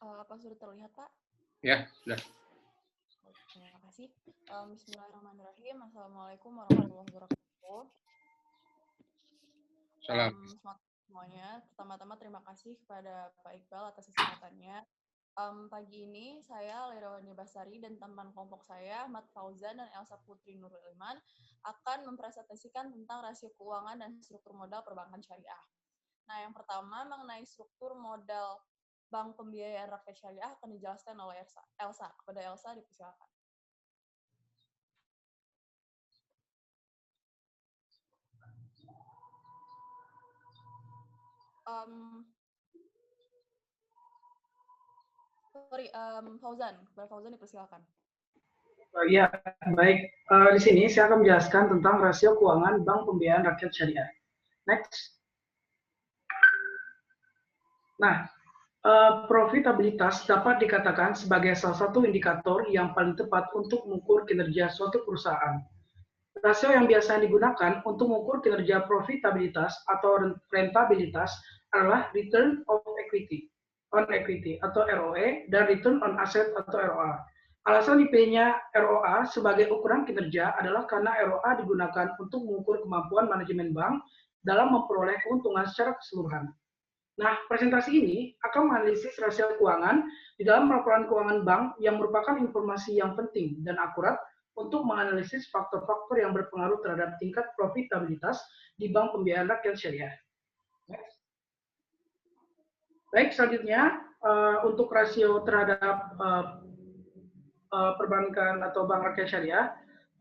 Apa sudah terlihat, Pak? Ya, sudah. Terima kasih. Bismillahirrahmanirrahim. Assalamualaikum warahmatullahi wabarakatuh. Salam. Selamat semuanya. Pertama-tama terima kasih kepada Pak Iqbal atas kesempatannya. Pagi ini saya Lerawani Basari dan teman kelompok saya, Ahmad Fauzan dan Elsa Putri Nurul Iman, akan mempresentasikan tentang rasio keuangan dan struktur modal perbankan syariah. Nah, yang pertama mengenai struktur modal Bank Pembiayaan Rakyat Syariah akan dijelaskan oleh Elsa. Kepada Elsa dipersilakan. Fauzan, kepada Fauzan dipersilakan. Ya, baik. Di sini saya akan menjelaskan tentang rasio keuangan Bank Pembiayaan Rakyat Syariah. Next. Nah, profitabilitas dapat dikatakan sebagai salah satu indikator yang paling tepat untuk mengukur kinerja suatu perusahaan. Rasio yang biasa digunakan untuk mengukur kinerja profitabilitas atau rentabilitas adalah return on equity atau ROE dan return on asset atau ROA. Alasan dipilihnya ROA sebagai ukuran kinerja adalah karena ROA digunakan untuk mengukur kemampuan manajemen bank dalam memperoleh keuntungan secara keseluruhan. Nah, presentasi ini akan menganalisis rasio keuangan di dalam laporan keuangan bank yang merupakan informasi yang penting dan akurat untuk menganalisis faktor-faktor yang berpengaruh terhadap tingkat profitabilitas di Bank Pembiayaan Rakyat Syariah. Baik, selanjutnya untuk rasio terhadap perbankan atau Bank Rakyat Syariah,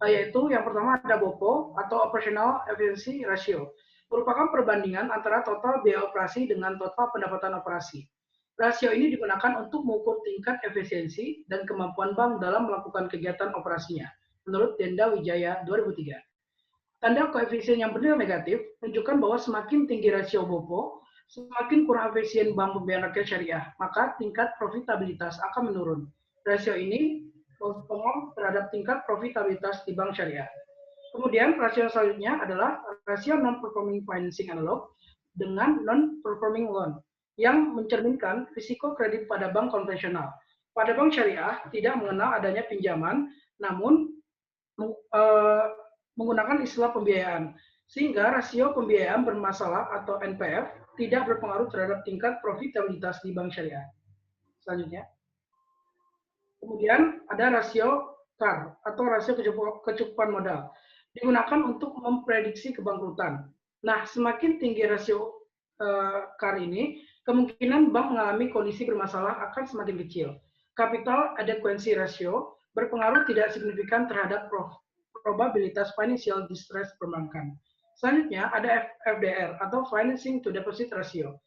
yaitu yang pertama ada BOPO atau Operational Efficiency Ratio, merupakan perbandingan antara total biaya operasi dengan total pendapatan operasi. Rasio ini digunakan untuk mengukur tingkat efisiensi dan kemampuan bank dalam melakukan kegiatan operasinya, menurut Denda Wijaya 2003. Tanda koefisien yang bernilai negatif menunjukkan bahwa semakin tinggi rasio BOPO, semakin kurang efisien Bank Pembiayaan Rakyat Syariah, maka tingkat profitabilitas akan menurun. Rasio ini berpengaruh terhadap tingkat profitabilitas di bank syariah. Kemudian rasio selanjutnya adalah rasio non-performing financing analog dengan non-performing loan yang mencerminkan risiko kredit pada bank konvensional. Pada bank syariah tidak mengenal adanya pinjaman, namun menggunakan istilah pembiayaan, sehingga rasio pembiayaan bermasalah atau NPF tidak berpengaruh terhadap tingkat profitabilitas di bank syariah. Selanjutnya. Kemudian ada rasio CAR atau rasio kecukupan modal, digunakan untuk memprediksi kebangkrutan. Nah, semakin tinggi rasio CAR ini, kemungkinan bank mengalami kondisi bermasalah akan semakin kecil. Capital Adequacy Ratio berpengaruh tidak signifikan terhadap probabilitas financial distress perbankan. Selanjutnya ada FDR atau Financing to Deposit Ratio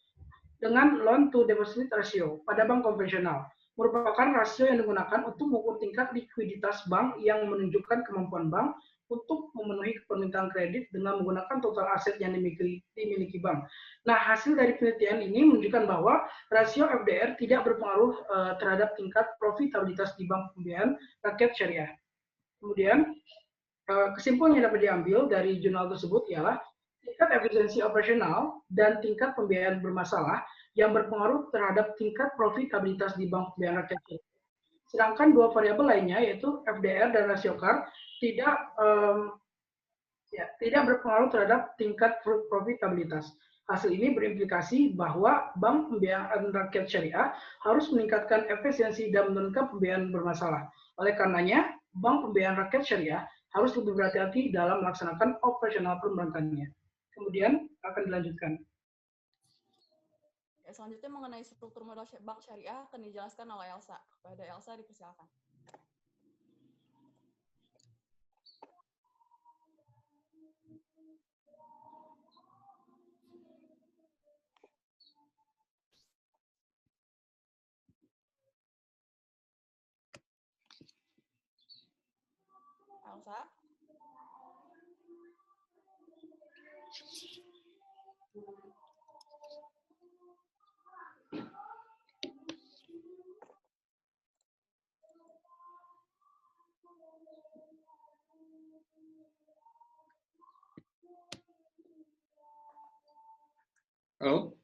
dengan Loan to Deposit Ratio pada bank konvensional, merupakan rasio yang digunakan untuk mengukur tingkat likuiditas bank yang menunjukkan kemampuan bank untuk memenuhi permintaan kredit dengan menggunakan total aset yang dimiliki bank. Nah, hasil dari penelitian ini menunjukkan bahwa rasio FDR tidak berpengaruh terhadap tingkat profitabilitas di Bank Pembiayaan Rakyat Syariah. Kemudian, kesimpulan yang dapat diambil dari jurnal tersebut ialah tingkat efisiensi operasional dan tingkat pembiayaan bermasalah yang berpengaruh terhadap tingkat profitabilitas di Bank Pembiayaan Rakyat Syariah. Sedangkan dua variabel lainnya yaitu FDR dan rasio CAR tidak berpengaruh terhadap tingkat profitabilitas. Hasil ini berimplikasi bahwa Bank Pembiayaan Rakyat Syariah harus meningkatkan efisiensi dan menurunkan pembiayaan bermasalah. Oleh karenanya, Bank Pembiayaan Rakyat Syariah harus lebih berhati-hati dalam melaksanakan operasional perbankannya. Kemudian akan dilanjutkan. Selanjutnya mengenai struktur modal bank syariah akan dijelaskan oleh Elsa. Kepada Elsa dipersilakan. Elsa. Halo?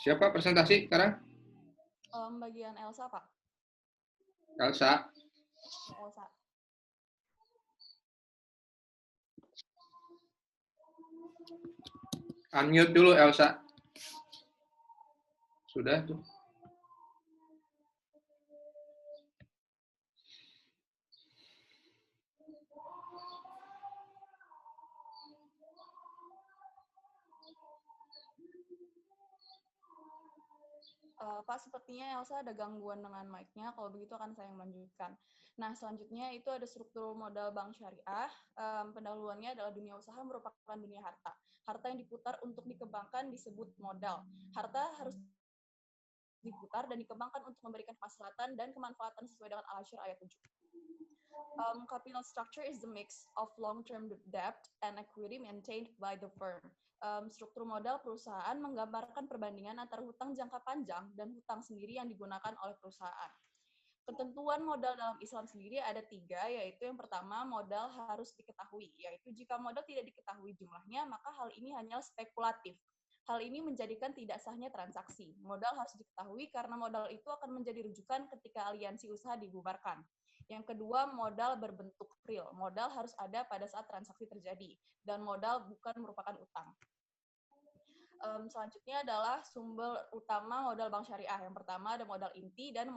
Siapa presentasi sekarang? Bagian Elsa, Pak. Elsa. Elsa. Unmute dulu Elsa. Sudah tuh. Pak, sepertinya Elsa ada gangguan dengan mic-nya. Kalau begitu akan saya melanjutkan. Nah, selanjutnya itu ada struktur modal bank syariah. Pendahuluannya adalah dunia usaha merupakan dunia harta. Harta yang diputar untuk dikembangkan disebut modal. Harta harus diputar dan dikembangkan untuk memberikan kemaslahatan dan kemanfaatan sesuai dengan Al-Asyr ayat 7. Capital structure is the mix of long-term debt and equity maintained by the firm. Struktur modal perusahaan menggambarkan perbandingan antara hutang jangka panjang dan hutang sendiri yang digunakan oleh perusahaan. Ketentuan modal dalam Islam sendiri ada 3, yaitu yang pertama, modal harus diketahui, yaitu jika modal tidak diketahui jumlahnya, maka hal ini hanyalah spekulatif. Hal ini menjadikan tidak sahnya transaksi. Modal harus diketahui karena modal itu akan menjadi rujukan ketika aliansi usaha dibubarkan. Yang kedua, modal berbentuk real. Modal harus ada pada saat transaksi terjadi, dan modal bukan merupakan utang. Selanjutnya adalah sumber utama modal bank syariah. Yang pertama ada modal inti dan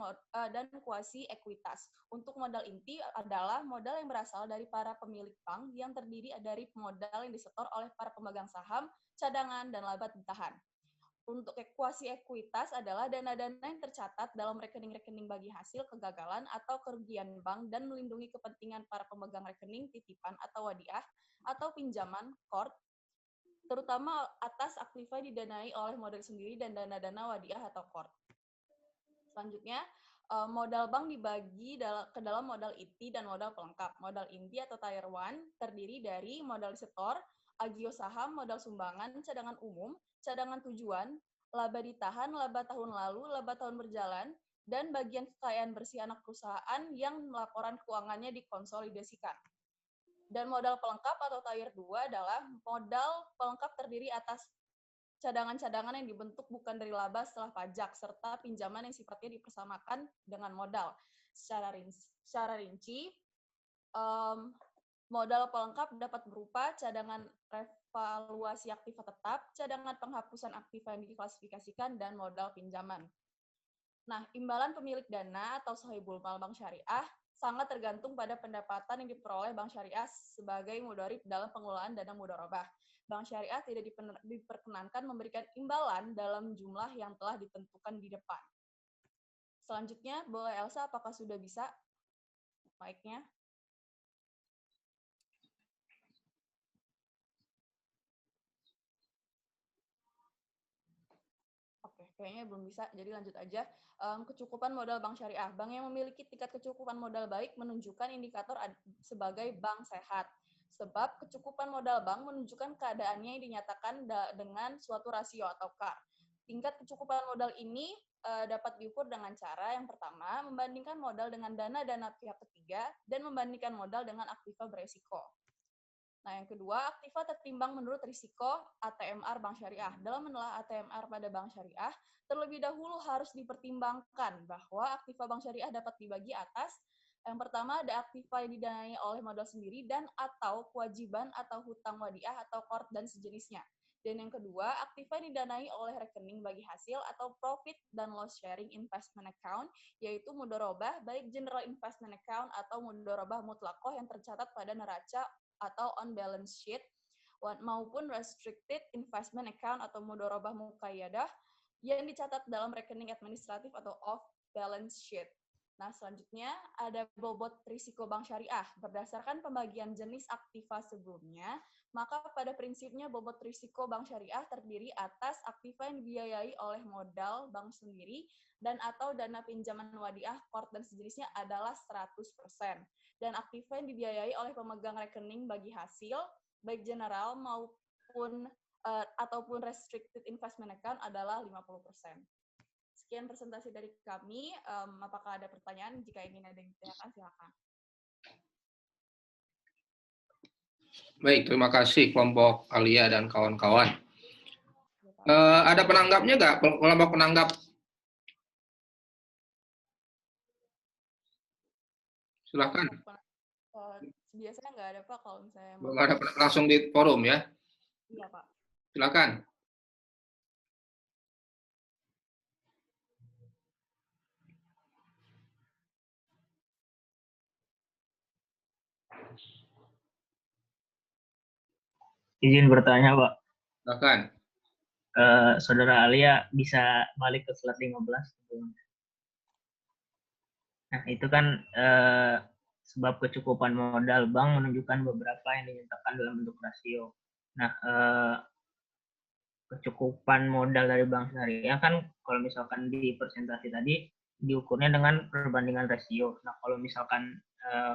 kuasi ekuitas. Untuk modal inti adalah modal yang berasal dari para pemilik bank yang terdiri dari modal yang disetor oleh para pemegang saham, cadangan, dan laba ditahan. Untuk kuasi ekuitas adalah dana-dana yang tercatat dalam rekening-rekening bagi hasil kegagalan atau kerugian bank dan melindungi kepentingan para pemegang rekening titipan atau wadiah atau pinjaman qard, terutama atas aktiva yang didanai oleh modal sendiri dan dana-dana wadiah atau qard. Selanjutnya, modal bank dibagi ke dalam modal inti dan modal pelengkap. Modal inti atau Tier 1 terdiri dari modal setor, agio saham, modal sumbangan, cadangan umum, cadangan tujuan, laba ditahan, laba tahun lalu, laba tahun berjalan, dan bagian kekayaan bersih anak perusahaan yang laporan keuangannya dikonsolidasikan. Dan modal pelengkap atau Tier 2 adalah modal pelengkap terdiri atas cadangan-cadangan yang dibentuk bukan dari laba setelah pajak, serta pinjaman yang sifatnya dipersamakan dengan modal. Secara rinci, modal pelengkap dapat berupa cadangan revaluasi aktiva tetap, cadangan penghapusan aktiva yang diklasifikasikan, dan modal pinjaman. Nah, imbalan pemilik dana atau sahibul mal bank syariah sangat tergantung pada pendapatan yang diperoleh bank syariah sebagai mudharib dalam pengelolaan dana mudharabah. Bank syariah tidak diperkenankan memberikan imbalan dalam jumlah yang telah ditentukan di depan. Selanjutnya, boleh Elsa, apakah sudah bisa mic-nya? Oke, kayaknya belum bisa, jadi lanjut aja. Kecukupan modal bank syariah. Bank yang memiliki tingkat kecukupan modal baik menunjukkan indikator sebagai bank sehat. Sebab kecukupan modal bank menunjukkan keadaannya yang dinyatakan dengan suatu rasio atau CAR. Tingkat kecukupan modal ini dapat diukur dengan cara yang pertama, membandingkan modal dengan dana-dana pihak ketiga, dan membandingkan modal dengan aktiva beresiko. Nah, yang kedua, aktiva tertimbang menurut risiko ATMR bank syariah. Dalam menelaah ATMR pada bank syariah, terlebih dahulu harus dipertimbangkan bahwa aktiva bank syariah dapat dibagi atas. Yang pertama, ada aktiva yang didanai oleh modal sendiri dan atau kewajiban atau hutang wadiah atau qard dan sejenisnya. Dan yang kedua, aktiva yang didanai oleh rekening bagi hasil atau profit dan loss sharing investment account, yaitu mudharabah baik general investment account atau mudharabah mutlakoh yang tercatat pada neraca atau on balance sheet maupun restricted investment account atau mudharabah muqayyadah yang dicatat dalam rekening administratif atau off balance sheet. Nah, selanjutnya ada bobot risiko bank syariah. Berdasarkan pembagian jenis aktiva sebelumnya, maka pada prinsipnya bobot risiko bank syariah terdiri atas aktiva yang dibiayai oleh modal bank sendiri dan atau dana pinjaman wadiah, qard dan sejenisnya adalah 100%. Dan aktiva yang dibiayai oleh pemegang rekening bagi hasil, baik general maupun ataupun restricted investment account adalah 50%. Sekian presentasi dari kami. Apakah ada pertanyaan? Jika ingin ada yang ditanyakan, silakan. Baik, terima kasih kelompok Alia dan kawan-kawan. Ada penanggapnya nggak? Kelompok penanggap. Silahkan. Biasanya nggak ada Pak kalau misalnya Belum ada langsung di forum ya. Iya Pak. Silakan. Izin bertanya, Pak. Silakan. Saudara Alia bisa balik ke slide 15. Nah, itu kan sebab kecukupan modal bank menunjukkan beberapa yang dinyatakan dalam bentuk rasio. Nah, kecukupan modal dari bank syariah kan kalau misalkan di presentasi tadi diukurnya dengan perbandingan rasio. Nah, kalau misalkan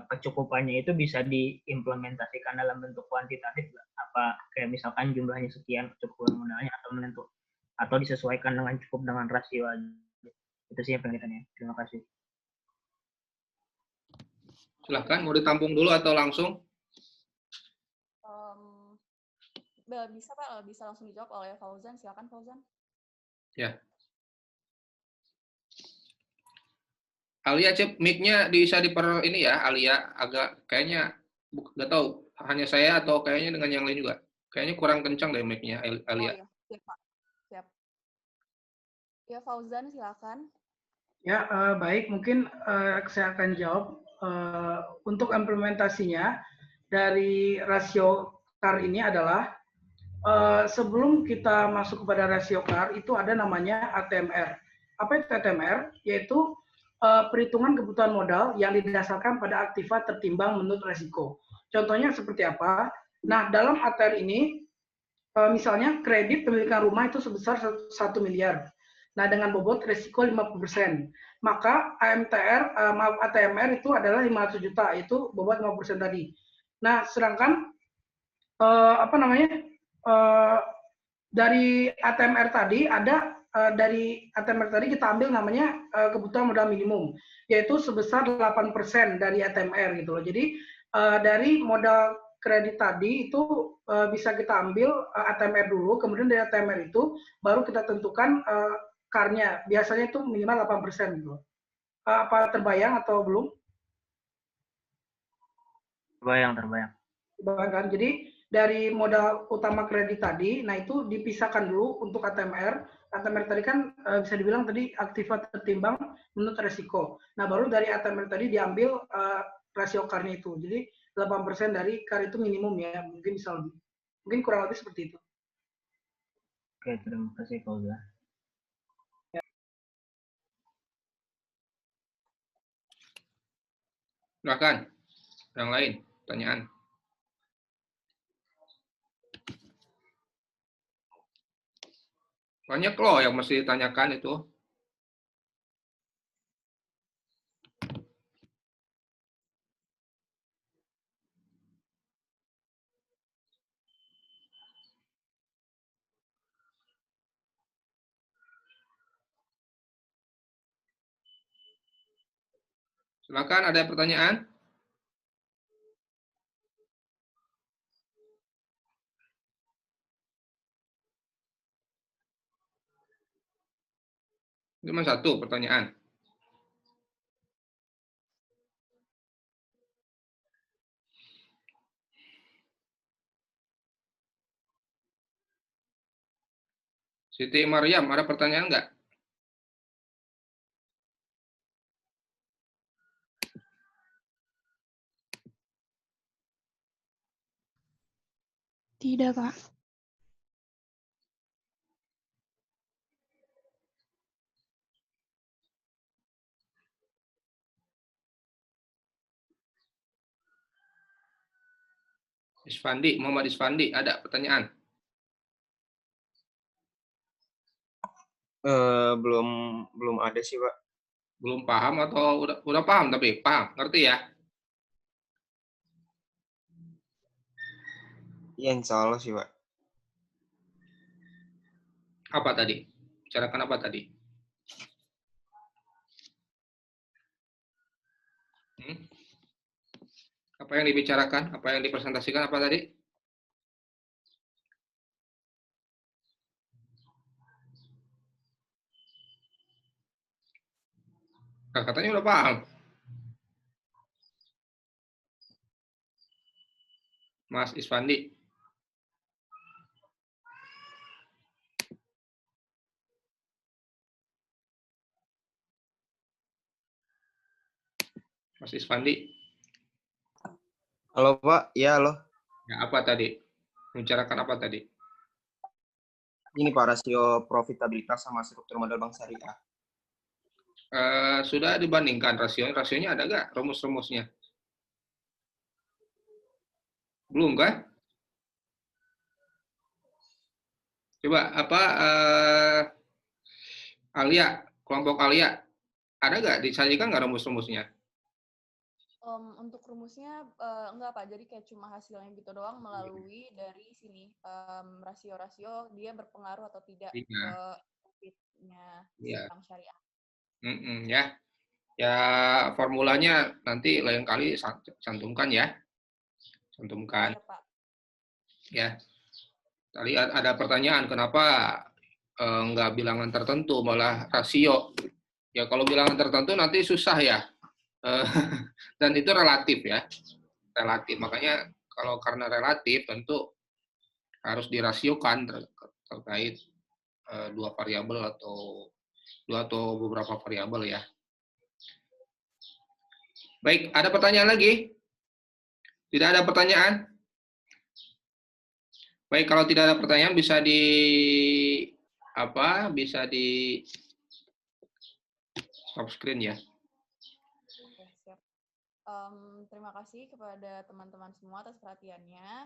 kecukupannya itu bisa diimplementasikan dalam bentuk kuantitatif, apa kayak misalkan jumlahnya sekian kecukupan modalnya atau disesuaikan dengan cukup dengan rasio aja. Itu sih yang pengen ditanya. Terima kasih. Silakan, mau ditampung dulu atau langsung? Bisa Pak, bisa langsung dijawab oleh Fauzan. Silakan Fauzan. Ya. Alia, cek mic-nya bisa ini ya, Alia agak kayaknya nggak tahu hanya saya atau kayaknya dengan yang lain juga. Kayaknya kurang kencang deh mic-nya Alia. Oh iya, siap Pak. Siap. Ya Fauzan, silakan. Ya, baik. Mungkin saya akan jawab. Untuk implementasinya dari rasio CAR ini adalah sebelum kita masuk kepada rasio CAR itu ada namanya ATMR. Apa itu ATMR? Yaitu perhitungan kebutuhan modal yang didasarkan pada aktiva tertimbang menurut resiko. Contohnya seperti apa? Nah, dalam ATR ini misalnya kredit pemilikan rumah itu sebesar 1 miliar. Nah, dengan bobot risiko 50%. Maka ATMR itu adalah 500 juta, itu bobot 50% tadi. Nah, sedangkan dari ATMR tadi dari ATMR tadi kita ambil namanya kebutuhan modal minimum, yaitu sebesar 8% dari ATMR gitu loh. Jadi dari modal kredit tadi itu bisa kita ambil ATMR dulu, kemudian dari ATMR itu baru kita tentukan CAR-nya. Biasanya itu minimal 8% gitu. Apa terbayang atau belum? Terbayang. Kan? Jadi dari modal utama kredit tadi, nah itu dipisahkan dulu untuk ATMR. ATMR tadi kan bisa dibilang tadi aktiva tertimbang menurut resiko. Nah baru dari ATMR tadi diambil rasio CAR-nya itu. Jadi 8% dari CAR itu minimum ya, mungkin bisa lebih. Mungkin kurang lebih seperti itu. Oke, terima kasih Fauzan. Silakan. Yang lain, pertanyaan. Banyak loh yang mesti ditanyakan itu. Silakan, ada pertanyaan? Cuma satu pertanyaan. Siti Maryam, ada pertanyaan nggak? Tidak, Pak. Isfandi, Muhammad Isfandi, ada pertanyaan? Belum ada sih, Pak. Belum paham atau udah paham tapi paham, ngerti ya? Iya, insya Allah sih, Pak. Apa tadi? Bicarakan apa tadi? Apa yang dibicarakan? Apa yang dipresentasikan apa tadi? Nah, katanya udah paham. Mas Isfandi. Mas Isfandi. Halo Pak, ya halo. Ya, apa tadi? Membicarakan apa tadi? Ini Pak, rasio profitabilitas sama struktur modal bank syariah. Sudah dibandingkan rasionya. Rasionya ada nggak rumus-rumusnya? Belum kan? Coba apa Alia, kelompok Alia, ada nggak disajikan nggak rumus-rumusnya? Untuk rumusnya enggak Pak, jadi kayak cuma hasilnya gitu doang melalui dari sini rasio-rasio dia berpengaruh atau tidak Iya. ke profitnya si Iya. bank syariah. Ya, ya formulanya nanti lain kali cantumkan ya, cantumkan. Iya Pak. Ya, tadi ada pertanyaan kenapa nggak bilangan tertentu malah rasio. Ya kalau bilangan tertentu nanti susah ya, dan itu relatif ya, relatif. Makanya kalau karena relatif tentu harus dirasiokan terkait dua variabel atau beberapa variabel ya. Baik, ada pertanyaan lagi? Tidak ada pertanyaan? Baik, kalau tidak ada pertanyaan bisa di stop screen ya. Oke, siap. Terima kasih kepada teman-teman semua atas perhatiannya.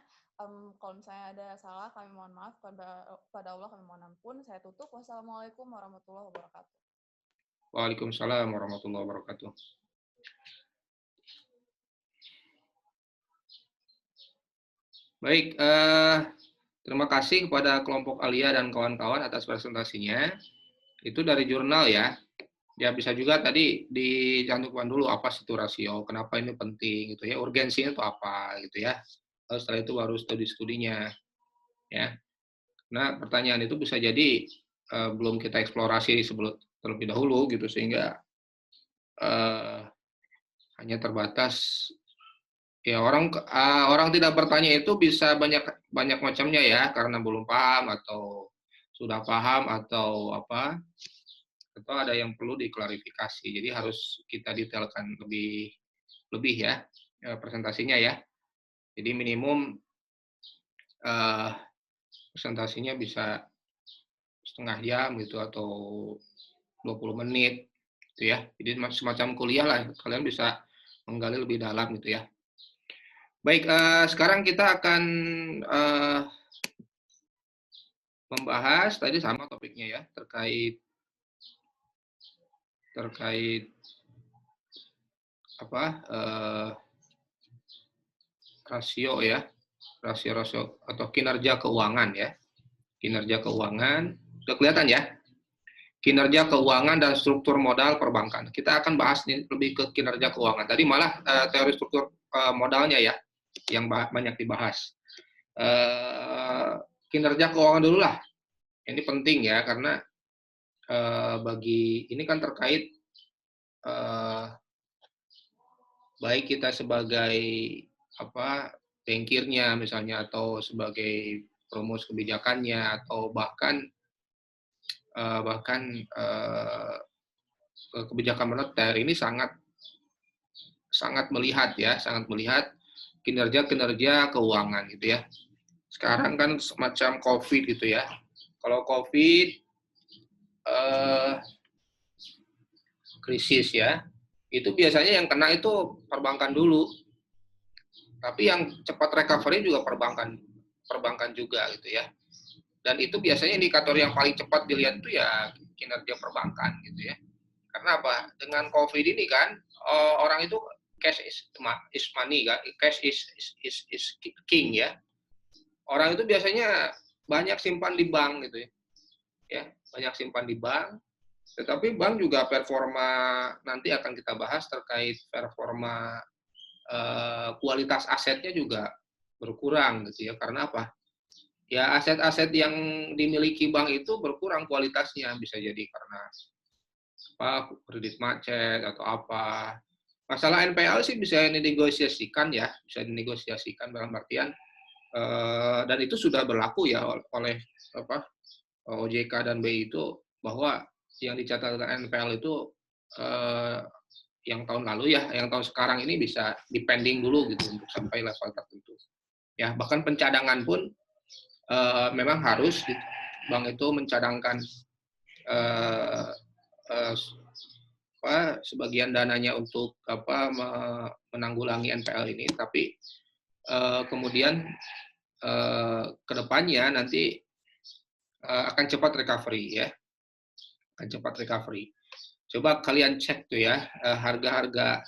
Kalau misalnya ada salah, kami mohon maaf. Pada Allah kami mohon ampun. Saya tutup. Wassalamualaikum warahmatullahi wabarakatuh. Waalaikumsalam warahmatullahi wabarakatuh. Baik, terima kasih kepada kelompok Alia dan kawan-kawan atas presentasinya. Itu dari jurnal ya. Ya bisa juga tadi dicantumkan dulu apa itu rasio, kenapa ini penting gitu ya, urgensinya itu apa gitu ya. Lalu setelah itu baru studi-studinya ya. Nah, pertanyaan itu bisa jadi belum kita eksplorasi terlebih dahulu gitu sehingga hanya terbatas ya orang tidak bertanya itu bisa banyak macamnya ya karena belum paham atau sudah paham atau apa atau ada yang perlu diklarifikasi. Jadi harus kita detailkan lebih ya presentasinya ya. Jadi minimum presentasinya bisa setengah jam gitu atau 20 menit gitu ya. Jadi semacam kuliah lah, kalian bisa menggali lebih dalam gitu ya. Baik, sekarang kita akan membahas tadi sama topiknya ya, terkait apa rasio ya, rasio atau kinerja keuangan ya, kinerja keuangan sudah kelihatan ya, kinerja keuangan dan struktur modal perbankan. Kita akan bahas nih lebih ke kinerja keuangan. Tadi malah teori struktur modalnya ya yang banyak dibahas. Kinerja keuangan dulu lah. Ini penting ya karena bagi ini kan terkait baik kita sebagai bankirnya misalnya atau sebagai perumus kebijakannya atau bahkan kebijakan moneter ini sangat melihat kinerja keuangan gitu ya. Sekarang kan semacam COVID gitu ya. Kalau COVID krisis ya, itu biasanya yang kena itu perbankan dulu. Tapi yang cepat recovery juga perbankan juga gitu ya. Dan itu biasanya indikator yang paling cepat dilihat itu ya kinerja perbankan gitu ya. Karena apa? Dengan COVID ini kan orang itu cash is money kan, cash is king ya. Orang itu biasanya banyak simpan di bank gitu ya. Ya, banyak simpan di bank. Tetapi bank juga performa nanti akan kita bahas terkait performa kualitas asetnya juga berkurang gitu ya. Karena apa? Ya aset-aset yang dimiliki bank itu berkurang kualitasnya, bisa jadi karena kredit macet atau apa. Masalah NPL sih bisa dinegosiasikan ya, bisa dinegosiasikan dalam artian dan itu sudah berlaku ya oleh OJK dan BI itu, bahwa yang dicatatkan NPL itu yang tahun lalu ya, yang tahun sekarang ini bisa dipending dulu gitu untuk sampai level tertentu. Ya, bahkan pencadangan pun memang harus bank itu mencadangkan sebagian dananya untuk menanggulangi NPL ini, tapi kemudian kedepannya nanti akan cepat recovery ya, akan cepat recovery. Coba kalian cek tuh ya harga-harga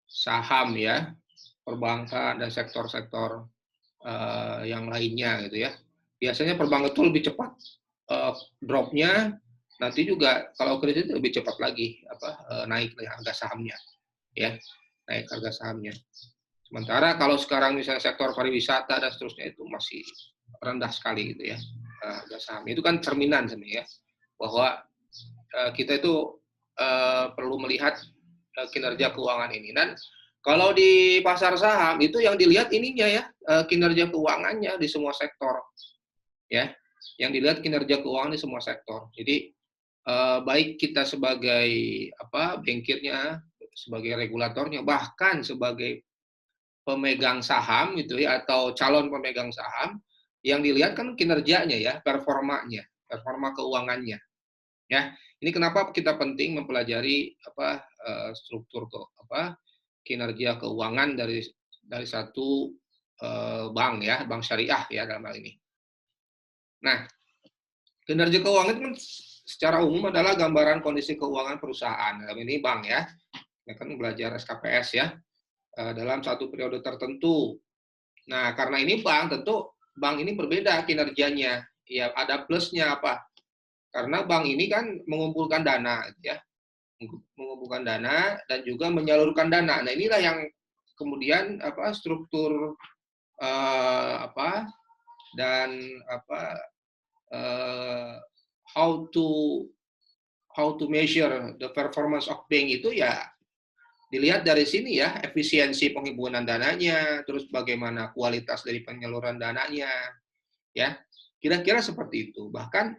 saham ya, perbankan dan sektor-sektor yang lainnya gitu ya. Biasanya perbankan itu lebih cepat dropnya, nanti juga kalau kredit lebih cepat lagi naik harga sahamnya ya, naik harga sahamnya. Sementara kalau sekarang misalnya sektor pariwisata dan seterusnya itu masih rendah sekali gitu ya harga saham. Itu kan cerminan sebenarnya ya, bahwa kita itu perlu melihat kinerja keuangan ini. Dan kalau di pasar saham itu yang dilihat ininya ya, kinerja keuangannya di semua sektor ya, yang dilihat kinerja keuangan di semua sektor. Jadi baik kita sebagai bankirnya, sebagai regulatornya, bahkan sebagai pemegang saham gitu ya, atau calon pemegang saham, yang dilihat kan kinerjanya ya, performanya, performa keuangannya ya. Ini kenapa kita penting mempelajari struktur kinerja keuangan dari satu bank ya, bank syariah ya dalam hal ini. Nah, kinerja keuangan itu kan secara umum adalah gambaran kondisi keuangan perusahaan. Dalam ini bank ya. Ya kan belajar SKPS ya, dalam satu periode tertentu. Nah, karena ini bank, tentu bank ini berbeda kinerjanya. Ya, ada plusnya apa? Karena bank ini kan mengumpulkan dana, ya, mengumpulkan dana dan juga menyalurkan dana. Nah, inilah yang kemudian struktur dan how to measure the performance of bank itu ya dilihat dari sini ya, efisiensi penghimpunan dananya, terus bagaimana kualitas dari penyaluran dananya, ya, kira-kira seperti itu. Bahkan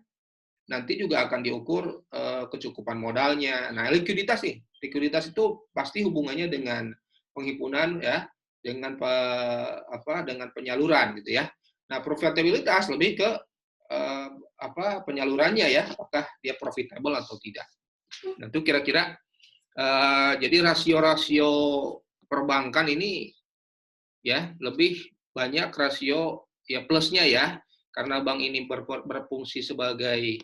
nanti juga akan diukur kecukupan modalnya. Nah, likuiditas nih, likuiditas itu pasti hubungannya dengan penghimpunan ya, dengan dengan penyaluran gitu ya. Nah, profitabilitas lebih ke penyalurannya ya, apakah dia profitable atau tidak. Nah, itu kira-kira jadi rasio-rasio perbankan ini ya lebih banyak rasio ya plusnya ya, karena bank ini berfungsi sebagai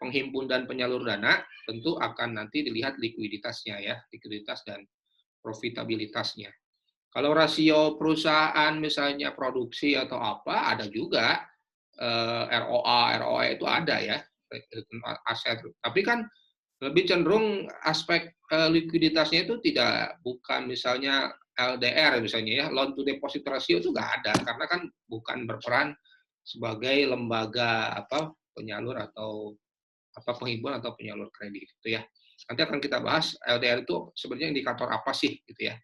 penghimpun dan penyalur dana, tentu akan nanti dilihat likuiditasnya ya, likuiditas dan profitabilitasnya. Kalau rasio perusahaan misalnya produksi atau apa, ada juga ROA itu ada ya, aset. Tapi kan lebih cenderung aspek likuiditasnya itu bukan misalnya LDR misalnya ya, loan to deposit ratio itu nggak ada, karena kan bukan berperan sebagai lembaga penyalur atau penghimpun atau penyalur kredit gitu ya. Nanti akan kita bahas LDR itu sebenarnya indikator apa sih gitu ya.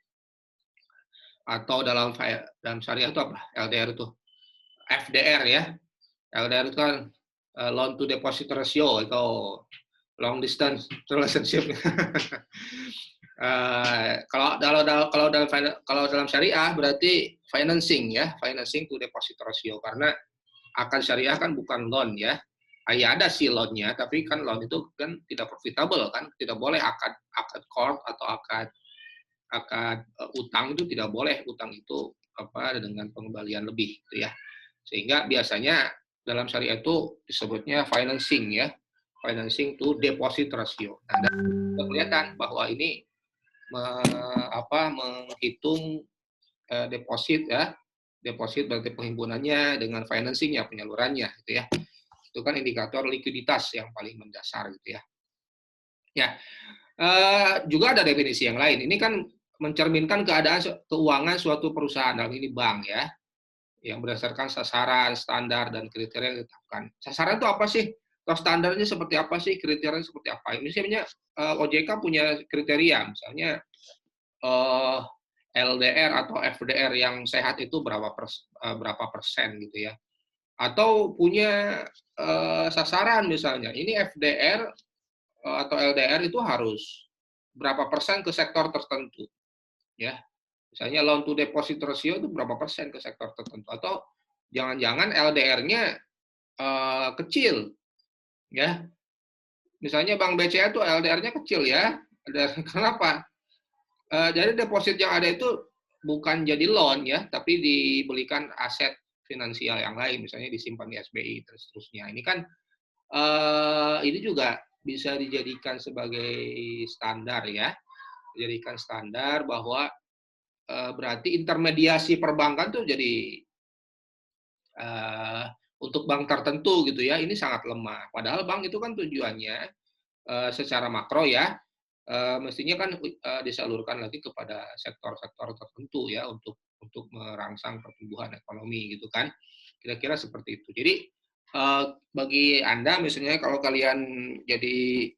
Atau dalam syariah itu apa? LDR itu FDR ya. LDR itu kan loan to deposit ratio atau long distance relationship. Kalau dalam syariah berarti financing ya, financing to deposit ratio, karena akad syariah kan bukan loan ya. Ya ada sih loan-nya, tapi kan loan itu kan tidak profitable kan, tidak boleh akad court atau akad utang itu tidak boleh, utang itu dengan pengembalian lebih gitu ya. Sehingga biasanya dalam syariah itu disebutnya financing ya, financing to deposit ratio. Nah, kita kelihatan bahwa ini menghitung deposit ya, deposit berarti penghimpunannya dengan financingnya, penyalurannya gitu ya. Itu kan indikator likuiditas yang paling mendasar gitu ya. Ya, juga ada definisi yang lain. Ini kan mencerminkan keadaan keuangan suatu perusahaan, dalam ini bank ya, yang berdasarkan sasaran, standar, dan kriteria yang ditetapkan. Sasaran itu apa sih? Atau standarnya seperti apa sih? Kriterianya seperti apa? Ini sebenarnya OJK punya kriteria, misalnya LDR atau FDR yang sehat itu berapa persen gitu ya. Atau punya sasaran misalnya, ini FDR atau LDR itu harus berapa persen ke sektor tertentu, ya. Misalnya loan to deposit ratio itu berapa persen ke sektor tertentu, atau jangan-jangan LDR-nya kecil, ya. Misalnya Bank BCA itu LDR-nya kecil ya. Kenapa? Jadi deposit yang ada itu bukan jadi loan ya, tapi dibelikan aset finansial yang lain, misalnya disimpan di SBI terus terusnya. Ini kan ini juga bisa dijadikan sebagai standar ya, dijadikan standar bahwa berarti intermediasi perbankan tuh jadi untuk bank tertentu gitu ya, ini sangat lemah. Padahal bank itu kan tujuannya secara makro ya, mestinya kan disalurkan lagi kepada sektor-sektor tertentu ya untuk merangsang pertumbuhan ekonomi gitu kan, kira-kira seperti itu. Jadi bagi Anda misalnya kalau kalian jadi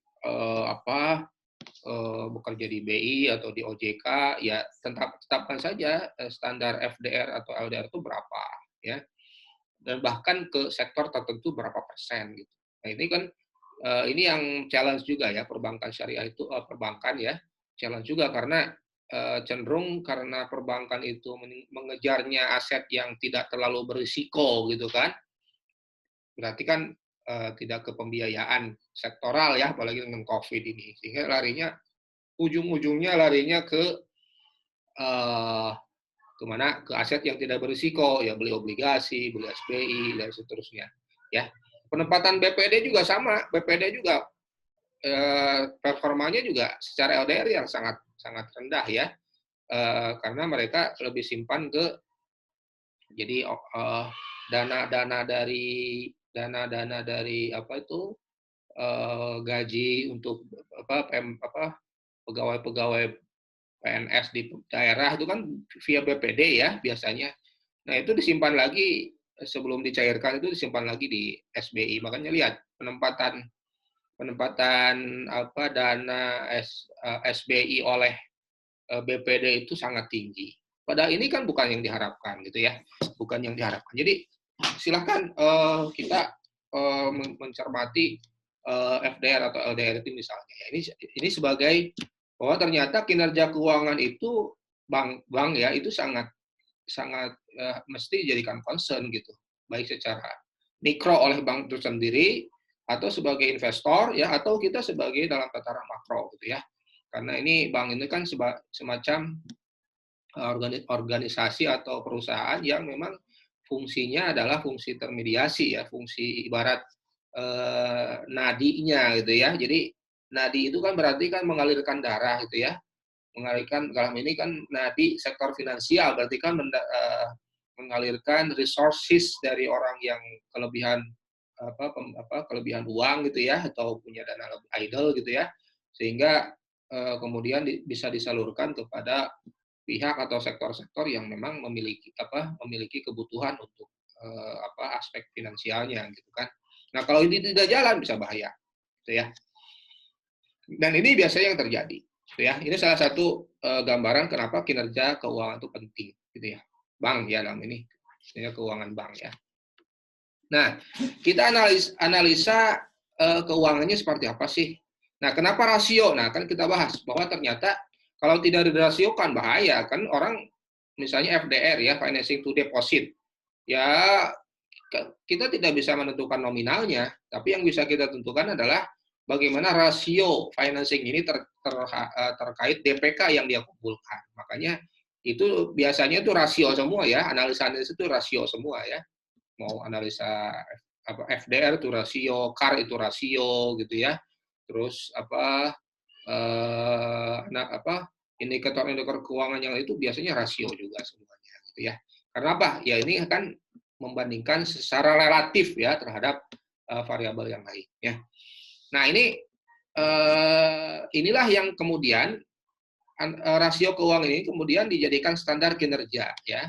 bekerja di BI atau di OJK, ya tetapkan saja standar FDR atau LDR itu berapa ya, dan bahkan ke sektor tertentu berapa persen gitu. Nah ini kan ini yang challenge juga ya, perbankan syariah itu perbankan ya challenge juga, karena cenderung karena perbankan itu mengejarnya aset yang tidak terlalu berisiko gitu kan, berarti kan tidak ke pembiayaan sektoral ya, apalagi dengan COVID ini, sehingga larinya ujung-ujungnya larinya ke kemana, ke aset yang tidak berisiko ya, beli obligasi, beli SBI dan seterusnya ya. Penempatan BPD juga sama, BPD juga performanya juga secara LDR yang sangat rendah ya, karena mereka lebih simpan ke, jadi dana-dana dari apa itu gaji untuk pegawai-pegawai PNS di daerah itu kan via BPD ya biasanya. Nah itu disimpan lagi, sebelum dicairkan itu disimpan lagi di SBI. Makanya lihat penempatan dana SBI oleh BPD itu sangat tinggi. Padahal ini kan bukan yang diharapkan gitu ya, bukan yang diharapkan. Jadi silahkan kita mencermati FDR atau LDR itu misalnya. Ini sebagai bahwa ternyata kinerja keuangan itu bank ya itu sangat mesti dijadikan concern gitu, baik secara mikro oleh bank itu sendiri atau sebagai investor ya, atau kita sebagai dalam tataran makro gitu ya. Karena ini bank ini kan semacam organisasi atau perusahaan yang memang fungsinya adalah fungsi intermediasi ya, fungsi ibarat nadinya gitu ya. Jadi nadi itu kan berarti kan mengalirkan darah gitu ya, mengalirkan, dalam ini kan nadi sektor finansial berarti kan mengalirkan resources dari orang yang kelebihan kelebihan uang gitu ya, atau punya dana lebih idle gitu ya, sehingga kemudian bisa disalurkan kepada pihak atau sektor-sektor yang memang memiliki kebutuhan untuk aspek finansialnya gitu kan. Nah kalau ini tidak jalan bisa bahaya gitu ya, dan ini biasanya yang terjadi gitu ya. Ini salah satu gambaran kenapa kinerja keuangan itu penting gitu ya, bank ya, dalam ini kinerja keuangan bank ya. Nah, kita analisa keuangannya seperti apa sih? Nah, kenapa rasio? Nah, kan kita bahas bahwa ternyata kalau tidak dirasiokan bahaya kan, orang misalnya FDR ya, financing to deposit. Ya, kita tidak bisa menentukan nominalnya, tapi yang bisa kita tentukan adalah bagaimana rasio financing ini terkait DPK yang dia kumpulkan. Makanya itu biasanya itu rasio semua ya, analisa itu rasio semua ya. Mau analisa FDR itu rasio, CAR itu rasio gitu ya. Terus indikator-indikator keuangan yang itu biasanya rasio juga semuanya gitu ya. Karena apa? Ya ini akan membandingkan secara relatif ya terhadap variabel yang lain ya. Nah, inilah yang kemudian rasio keuangan ini kemudian dijadikan standar kinerja ya,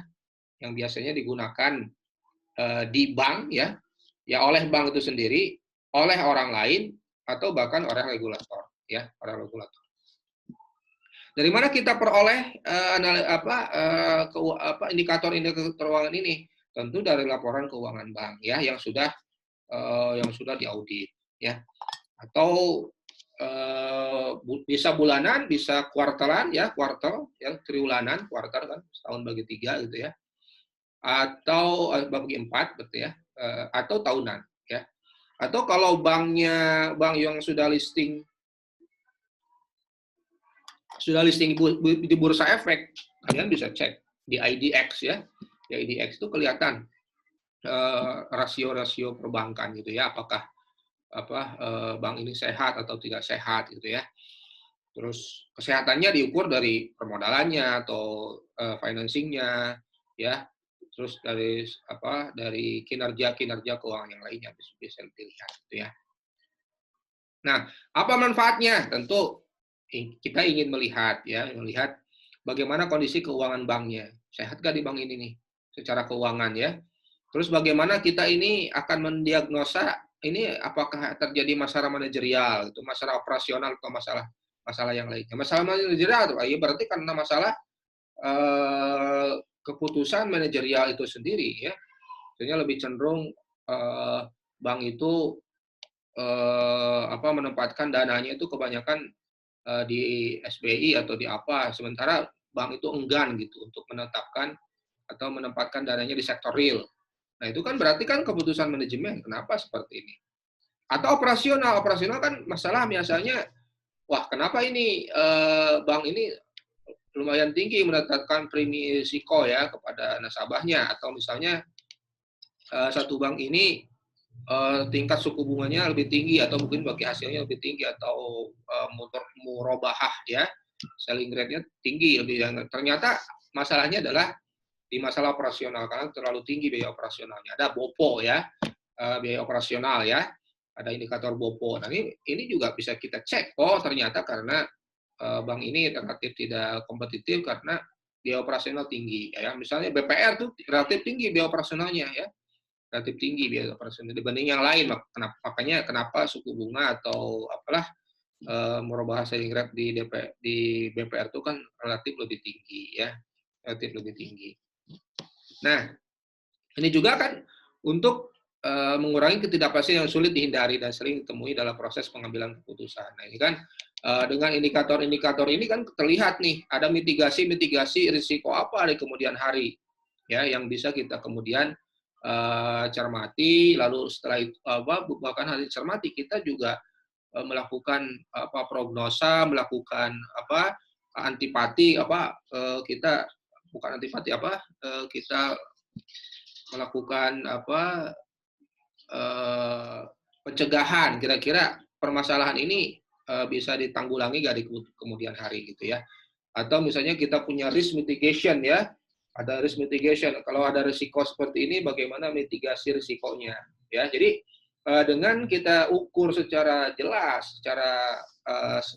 yang biasanya digunakan di bank ya oleh bank itu sendiri, oleh orang lain, atau bahkan oleh regulator ya, para regulator. Dari mana kita peroleh indikator-indikator keuangan ini? Tentu dari laporan keuangan bank ya yang sudah diaudit ya. Atau bisa bulanan, bisa kuartalan ya, kuartal ya, triwulanan, kuartal kan setahun bagi 3 gitu ya. Atau bagi 4 betul ya. Atau tahunan ya. Atau kalau bank yang sudah listing di Bursa Efek, kalian bisa cek di IDX ya. Di IDX itu kelihatan rasio-rasio perbankan gitu ya, apakah bank ini sehat atau tidak sehat gitu ya. Terus kesehatannya diukur dari permodalannya atau financingnya ya. Terus dari kinerja keuangan yang lainnya bisa dilihat gitu ya. Nah, apa manfaatnya? Tentu kita ingin melihat bagaimana kondisi keuangan banknya. Sehat nggak di bank ini nih secara keuangan ya. Terus bagaimana kita ini akan mendiagnosa ini apakah terjadi masalah manajerial, itu masalah operasional atau masalah yang lainnya. Masalah manajerial ya berarti karena masalah keputusan manajerial itu sendiri ya. Sebenarnya lebih cenderung bank itu menempatkan dananya itu kebanyakan di SBI atau di apa, sementara bank itu enggan gitu untuk menetapkan atau menempatkan dananya di sektor real. Nah itu kan berarti kan keputusan manajemen, kenapa seperti ini? Atau operasional kan masalah biasanya, wah kenapa ini bank ini lumayan tinggi menetapkan premi risiko ya kepada nasabahnya, atau misalnya satu bank ini tingkat suku bunganya lebih tinggi atau mungkin bagi hasilnya lebih tinggi atau murabahah ya, selling rate-nya tinggi lebih. Ternyata masalahnya adalah di masalah operasional karena terlalu tinggi biaya operasionalnya. Ada BOPO ya, biaya operasional ya, ada indikator BOPO. Nah ini juga bisa kita cek. Oh ternyata karena bank ini relatif tidak kompetitif karena biaya operasional tinggi. Ya, misalnya BPR tuh relatif tinggi biaya operasionalnya ya. Relatif tinggi biaya operasional dibanding yang lain. Makanya kenapa suku bunga atau merubah selling rate di BPR itu kan relatif lebih tinggi ya, relatif lebih tinggi. Nah, ini juga kan untuk mengurangi ketidakpastian yang sulit dihindari dan sering ditemui dalam proses pengambilan keputusan. Nah, ini kan dengan indikator-indikator ini kan terlihat nih ada mitigasi risiko apa di kemudian hari ya yang bisa kita kemudian cermati, lalu setelah itu bahkan hari cermati kita juga melakukan prognosa, melakukan antipati kita bukan antipati kita melakukan pencegahan, kira-kira permasalahan ini bisa ditanggulangi dari kemudian hari gitu ya. Atau misalnya kita punya risk mitigation ya, ada risk mitigation. Kalau ada risiko seperti ini, bagaimana mitigasi risikonya ya. Jadi dengan kita ukur secara jelas,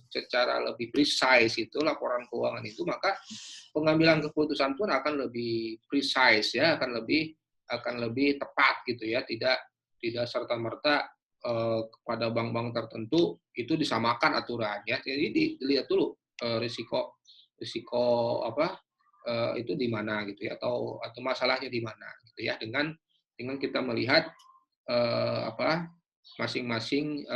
secara lebih precise itu laporan keuangan itu, maka pengambilan keputusan pun akan lebih precise ya, akan lebih tepat gitu ya, tidak serta-merta kepada bank-bank tertentu itu disamakan aturannya. Jadi dilihat dulu risiko itu di mana gitu ya, atau masalahnya di mana gitu ya, dengan kita melihat masing-masing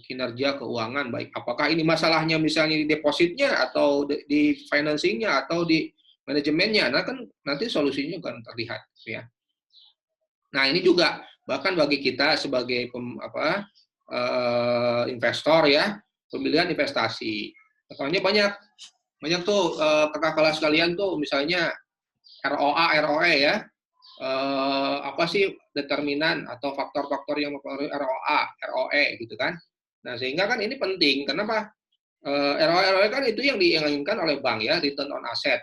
kinerja keuangan, baik apakah ini masalahnya misalnya di depositnya atau di financingnya atau di manajemennya. Nah kan nanti solusinya kan terlihat ya. Nah ini juga bahkan bagi kita sebagai investor ya, pemilihan investasi. Soalnya banyak tuh kakak kelas kalian tuh misalnya ROA, ROE ya. Apa sih determinan atau faktor-faktor yang mempengaruhi ROA, ROE gitu kan. Nah, sehingga kan ini penting. Kenapa? ROE kan itu yang diinginkan oleh bank ya, return on asset,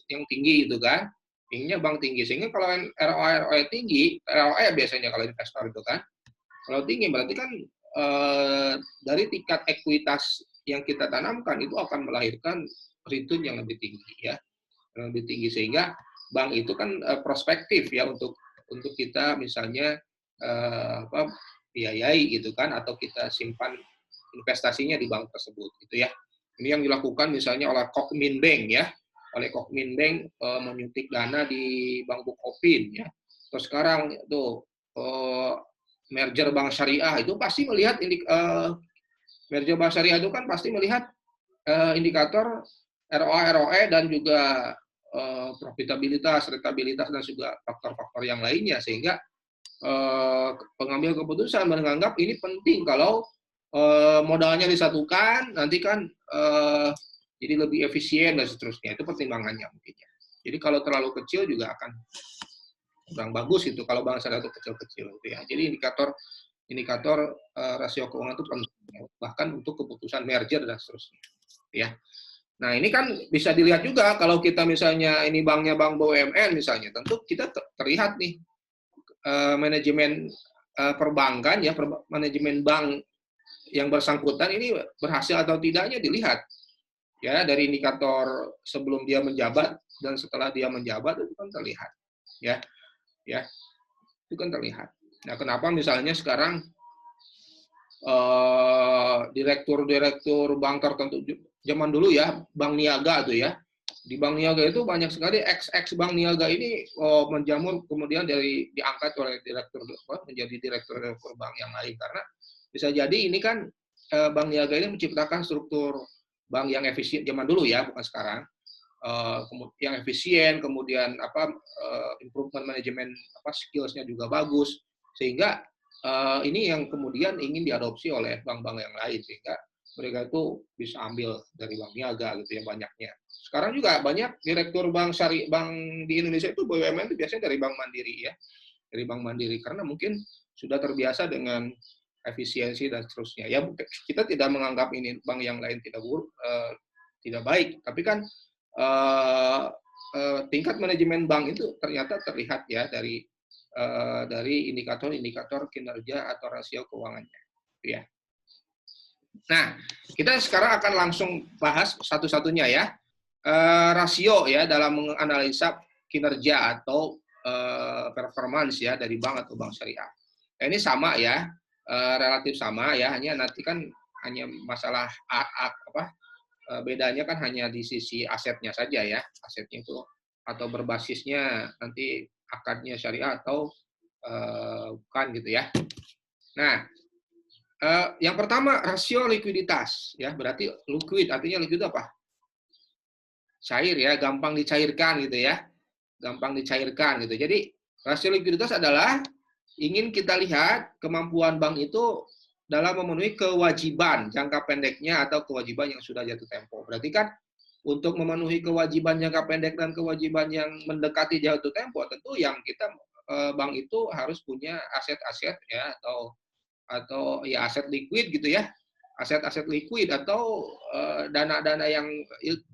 yang tinggi gitu kan. Inginnya bank tinggi. Sehingga kalau ROE tinggi, ROE biasanya kalau investor itu kan, kalau tinggi berarti kan dari tingkat ekuitas yang kita tanamkan itu akan melahirkan return yang lebih tinggi ya. Lebih tinggi, sehingga bank itu kan prospektif ya untuk kita misalnya biayai gitu kan, atau kita simpan investasinya di bank tersebut, gitu ya. Ini yang dilakukan misalnya oleh Kokminbank ya, oleh Kokminbank menyuntik dana di Bank Bukopin ya. Terus sekarang tuh merger bank syariah itu pasti melihat merger bank syariah itu kan pasti melihat indikator ROA, ROE dan juga profitabilitas, rentabilitas dan juga faktor-faktor yang lainnya, sehingga pengambil keputusan menganggap ini penting kalau modalnya disatukan, nanti kan jadi lebih efisien dan seterusnya. Itu pertimbangannya mungkin ya. Jadi kalau terlalu kecil juga akan kurang bagus itu kalau bank syariah itu kecil-kecil gitu ya. Jadi indikator rasio keuangan itu penting bahkan untuk keputusan merger dan seterusnya ya. Nah, ini kan bisa dilihat juga kalau kita misalnya ini banknya bank BUMN misalnya, tentu kita terlihat nih manajemen perbankan ya, manajemen bank yang bersangkutan ini berhasil atau tidaknya dilihat ya dari indikator sebelum dia menjabat dan setelah dia menjabat itu kan terlihat ya itu kan terlihat. Nah, kenapa misalnya sekarang direktur bank tertentu zaman dulu ya, Bank Niaga tuh ya, di Bank Niaga itu banyak sekali ex Bank Niaga ini menjamur kemudian diangkat oleh direktur menjadi direktur bank yang lain, karena bisa jadi ini kan Bank Niaga ini menciptakan struktur bank yang efisien zaman dulu ya, bukan sekarang, yang efisien, kemudian improvement manajemen skillsnya juga bagus, sehingga ini yang kemudian ingin diadopsi oleh bank-bank yang lain, sehingga mereka itu bisa ambil dari Bank Niaga gitu ya banyaknya. Sekarang juga banyak direktur bank di Indonesia itu BUMN itu biasanya dari Bank Mandiri ya, dari Bank Mandiri, karena mungkin sudah terbiasa dengan efisiensi dan seterusnya. Ya kita tidak menganggap ini bank yang lain tidak baik, tapi kan tingkat manajemen bank itu ternyata terlihat ya dari indikator-indikator kinerja atau rasio keuangannya, ya. Nah, kita sekarang akan langsung bahas satu-satunya ya, rasio ya dalam menganalisa kinerja atau performance ya dari bank atau bank syariah. Nah, ini sama ya, relatif sama ya, hanya nanti kan hanya masalah bedanya kan hanya di sisi asetnya saja ya, asetnya itu atau berbasisnya nanti akadnya syariah atau bukan gitu ya. Nah, yang pertama rasio likuiditas ya, berarti liquid artinya liquid apa? Cair ya, gampang dicairkan gitu ya, gampang dicairkan gitu. Jadi rasio likuiditas adalah ingin kita lihat kemampuan bank itu dalam memenuhi kewajiban jangka pendeknya atau kewajiban yang sudah jatuh tempo. Berarti kan untuk memenuhi kewajiban jangka pendek dan kewajiban yang mendekati jatuh tempo, tentu yang kita bank itu harus punya aset-aset ya atau ya aset liquid gitu ya, aset-aset liquid atau dana-dana yang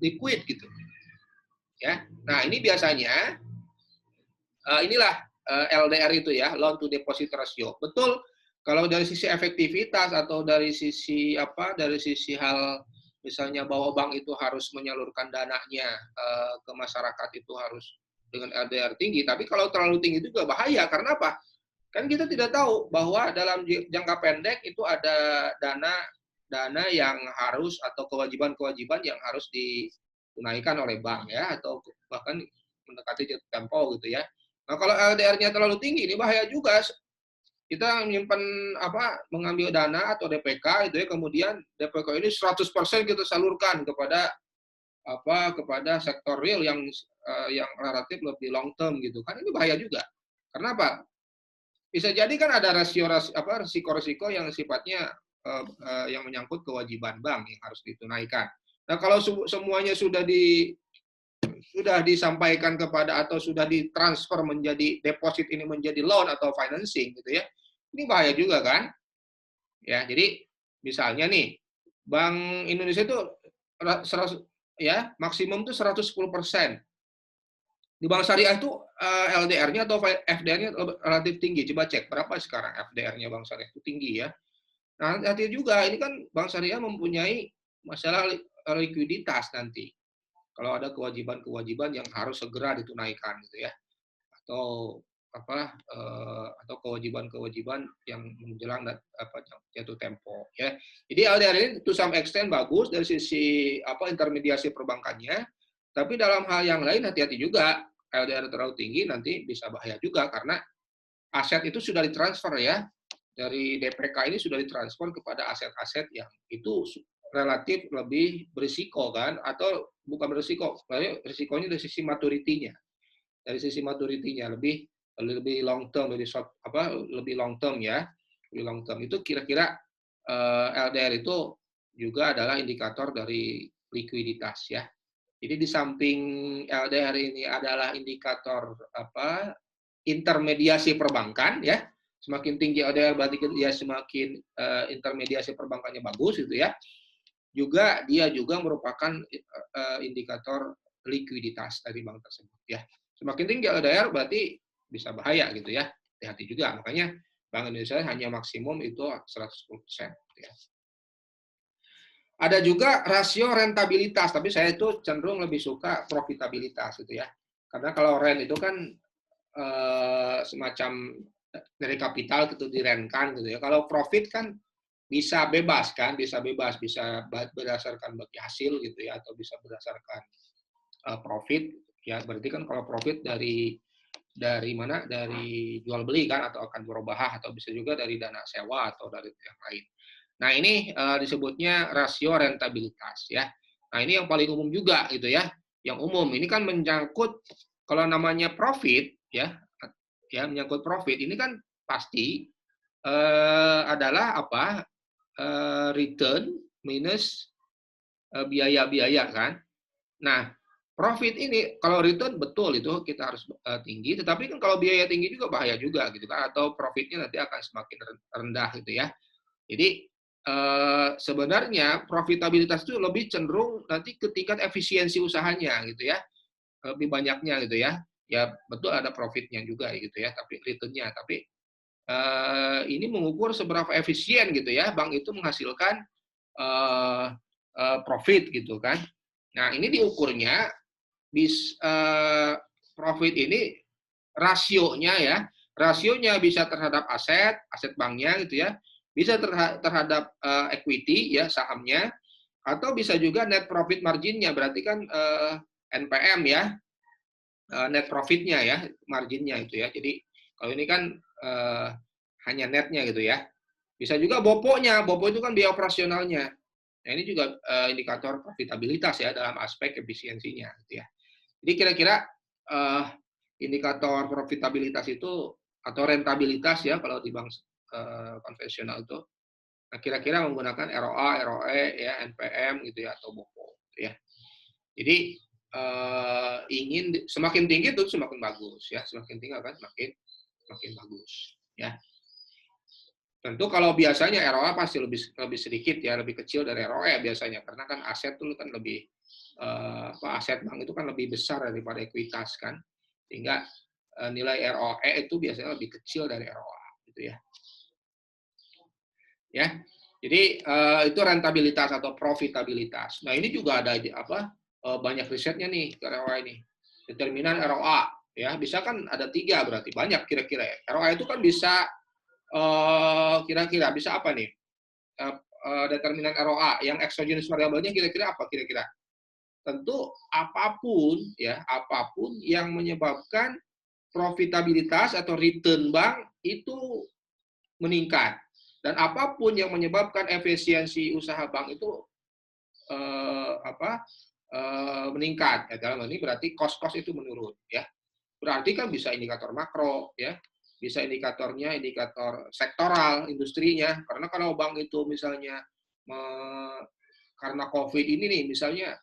liquid gitu ya. Nah, ini biasanya inilah LDR itu ya, loan to deposit ratio. Betul, kalau dari sisi efektivitas atau dari sisi hal misalnya bahwa bank itu harus menyalurkan dananya ke masyarakat itu harus dengan LDR tinggi, tapi kalau terlalu tinggi juga bahaya. Karena apa? Kan kita tidak tahu bahwa dalam jangka pendek itu ada dana yang harus atau kewajiban-kewajiban yang harus ditunaikan oleh bank ya, atau bahkan mendekati jatuh tempo gitu ya. Nah, kalau LDR-nya terlalu tinggi ini bahaya juga. Kita menyimpan mengambil dana atau DPK itu ya, kemudian DPK ini 100% kita salurkan kepada sektor real yang relatif lebih long term gitu. Kan ini bahaya juga. Karena apa? Bisa jadi kan ada risiko-risiko yang sifatnya yang menyangkut kewajiban bank yang harus ditunaikan. Nah, kalau semuanya sudah disampaikan kepada atau sudah ditransfer menjadi deposit ini menjadi loan atau financing gitu ya. Ini bahaya juga kan? Ya, jadi misalnya nih Bank Indonesia itu maksimum itu 110%. Di bank syariah itu LDR-nya atau FDR-nya relatif tinggi. Coba cek berapa sekarang FDR-nya bank syariah itu tinggi ya. Nah, hati juga ini kan bank syariah mempunyai masalah likuiditas nanti. Kalau ada kewajiban-kewajiban yang harus segera ditunaikan gitu ya. Atau atau kewajiban-kewajiban yang menjelang jatuh tempo ya. Jadi LDR ini to some extent bagus dari sisi intermediasi perbankannya, tapi dalam hal yang lain hati-hati juga. LDR terlalu tinggi nanti bisa bahaya juga karena aset itu sudah ditransfer ya. Dari DPK ini sudah ditransfer kepada aset-aset yang itu relatif lebih berisiko kan, atau bukan berisiko, risikonya dari sisi maturity-nya. Dari sisi maturity-nya lebih long term, lebih long term ya. Lebih long term itu kira-kira LDR itu juga adalah indikator dari likuiditas ya. Jadi di samping LDR ini adalah indikator intermediasi perbankan ya. Semakin tinggi LDR berarti dia semakin intermediasi perbankannya bagus gitu ya. Dia juga merupakan indikator likuiditas dari bank tersebut ya. Semakin tinggi LDR berarti bisa bahaya gitu ya. Hati-hati juga. Makanya Bank Indonesia hanya maksimum itu 110% gitu ya. Ada juga rasio rentabilitas, tapi saya itu cenderung lebih suka profitabilitas gitu ya. Karena kalau rent itu kan semacam dari kapital gitu direntkan gitu ya. Kalau profit kan bisa bebas kan, bisa berdasarkan bagi hasil gitu ya, atau bisa berdasarkan profit ya. Berarti kan kalau profit dari mana? Dari jual beli kan, atau akan berubah, atau bisa juga dari dana sewa atau dari yang lain. Nah, ini disebutnya rasio rentabilitas ya. Nah, ini yang paling umum juga gitu ya. Yang umum ini kan menyangkut kalau namanya profit ya menyangkut profit ini kan pasti adalah return minus biaya-biaya kan. Nah, profit ini kalau return betul itu kita harus tinggi, tetapi kan kalau biaya tinggi juga bahaya juga gitu kan, atau profitnya nanti akan semakin rendah gitu ya. Jadi sebenarnya profitabilitas itu lebih cenderung nanti ke tingkat efisiensi usahanya gitu ya, lebih banyaknya gitu ya. Ya betul ada profitnya juga gitu ya, tapi returnnya. Tapi ini mengukur seberapa efisien gitu ya bank itu menghasilkan profit gitu kan. Nah ini diukurnya profit ini rasionya bisa terhadap aset banknya gitu ya, bisa terhadap equity ya sahamnya, atau bisa juga net profit marginnya, berarti kan NPM ya, net profitnya ya, marginnya itu ya. Jadi kalau ini kan hanya netnya gitu ya. Bisa juga BOPO-nya, BOPO itu kan biaya operasionalnya. Nah ini juga indikator profitabilitas ya dalam aspek efisiensinya gitu ya. Jadi kira-kira indikator profitabilitas itu atau rentabilitas ya kalau di bank konvensional itu, nah kira-kira menggunakan ROA, ROE ya, NPM gitu ya, atau BOPO gitu ya. Jadi semakin tinggi itu semakin bagus ya, semakin tinggi kan semakin bagus ya. Tentu kalau biasanya ROA pasti lebih sedikit ya, lebih kecil dari ROE biasanya, karena kan aset itu kan lebih aset bank itu kan lebih besar daripada ekuitas kan, sehingga nilai ROE itu biasanya lebih kecil dari ROA gitu ya. Ya, jadi itu rentabilitas atau profitabilitas. Nah ini juga ada banyak risetnya nih ke ROA ini. Determinan ROA ya, bisa kan ada 3 berarti banyak kira-kira ya. ROA itu kan bisa kira-kira bisa apa nih? Determinan ROA yang exogenous variabelnya kira-kira apa kira-kira? Tentu apapun yang menyebabkan profitabilitas atau return bank itu meningkat, dan apapun yang menyebabkan efisiensi usaha bank itu meningkat. Ya, dalam hal ini berarti cost itu menurun ya. Berarti kan bisa indikator makro ya, bisa indikator sektoral industrinya, karena kalau bank itu misalnya karena COVID ini nih misalnya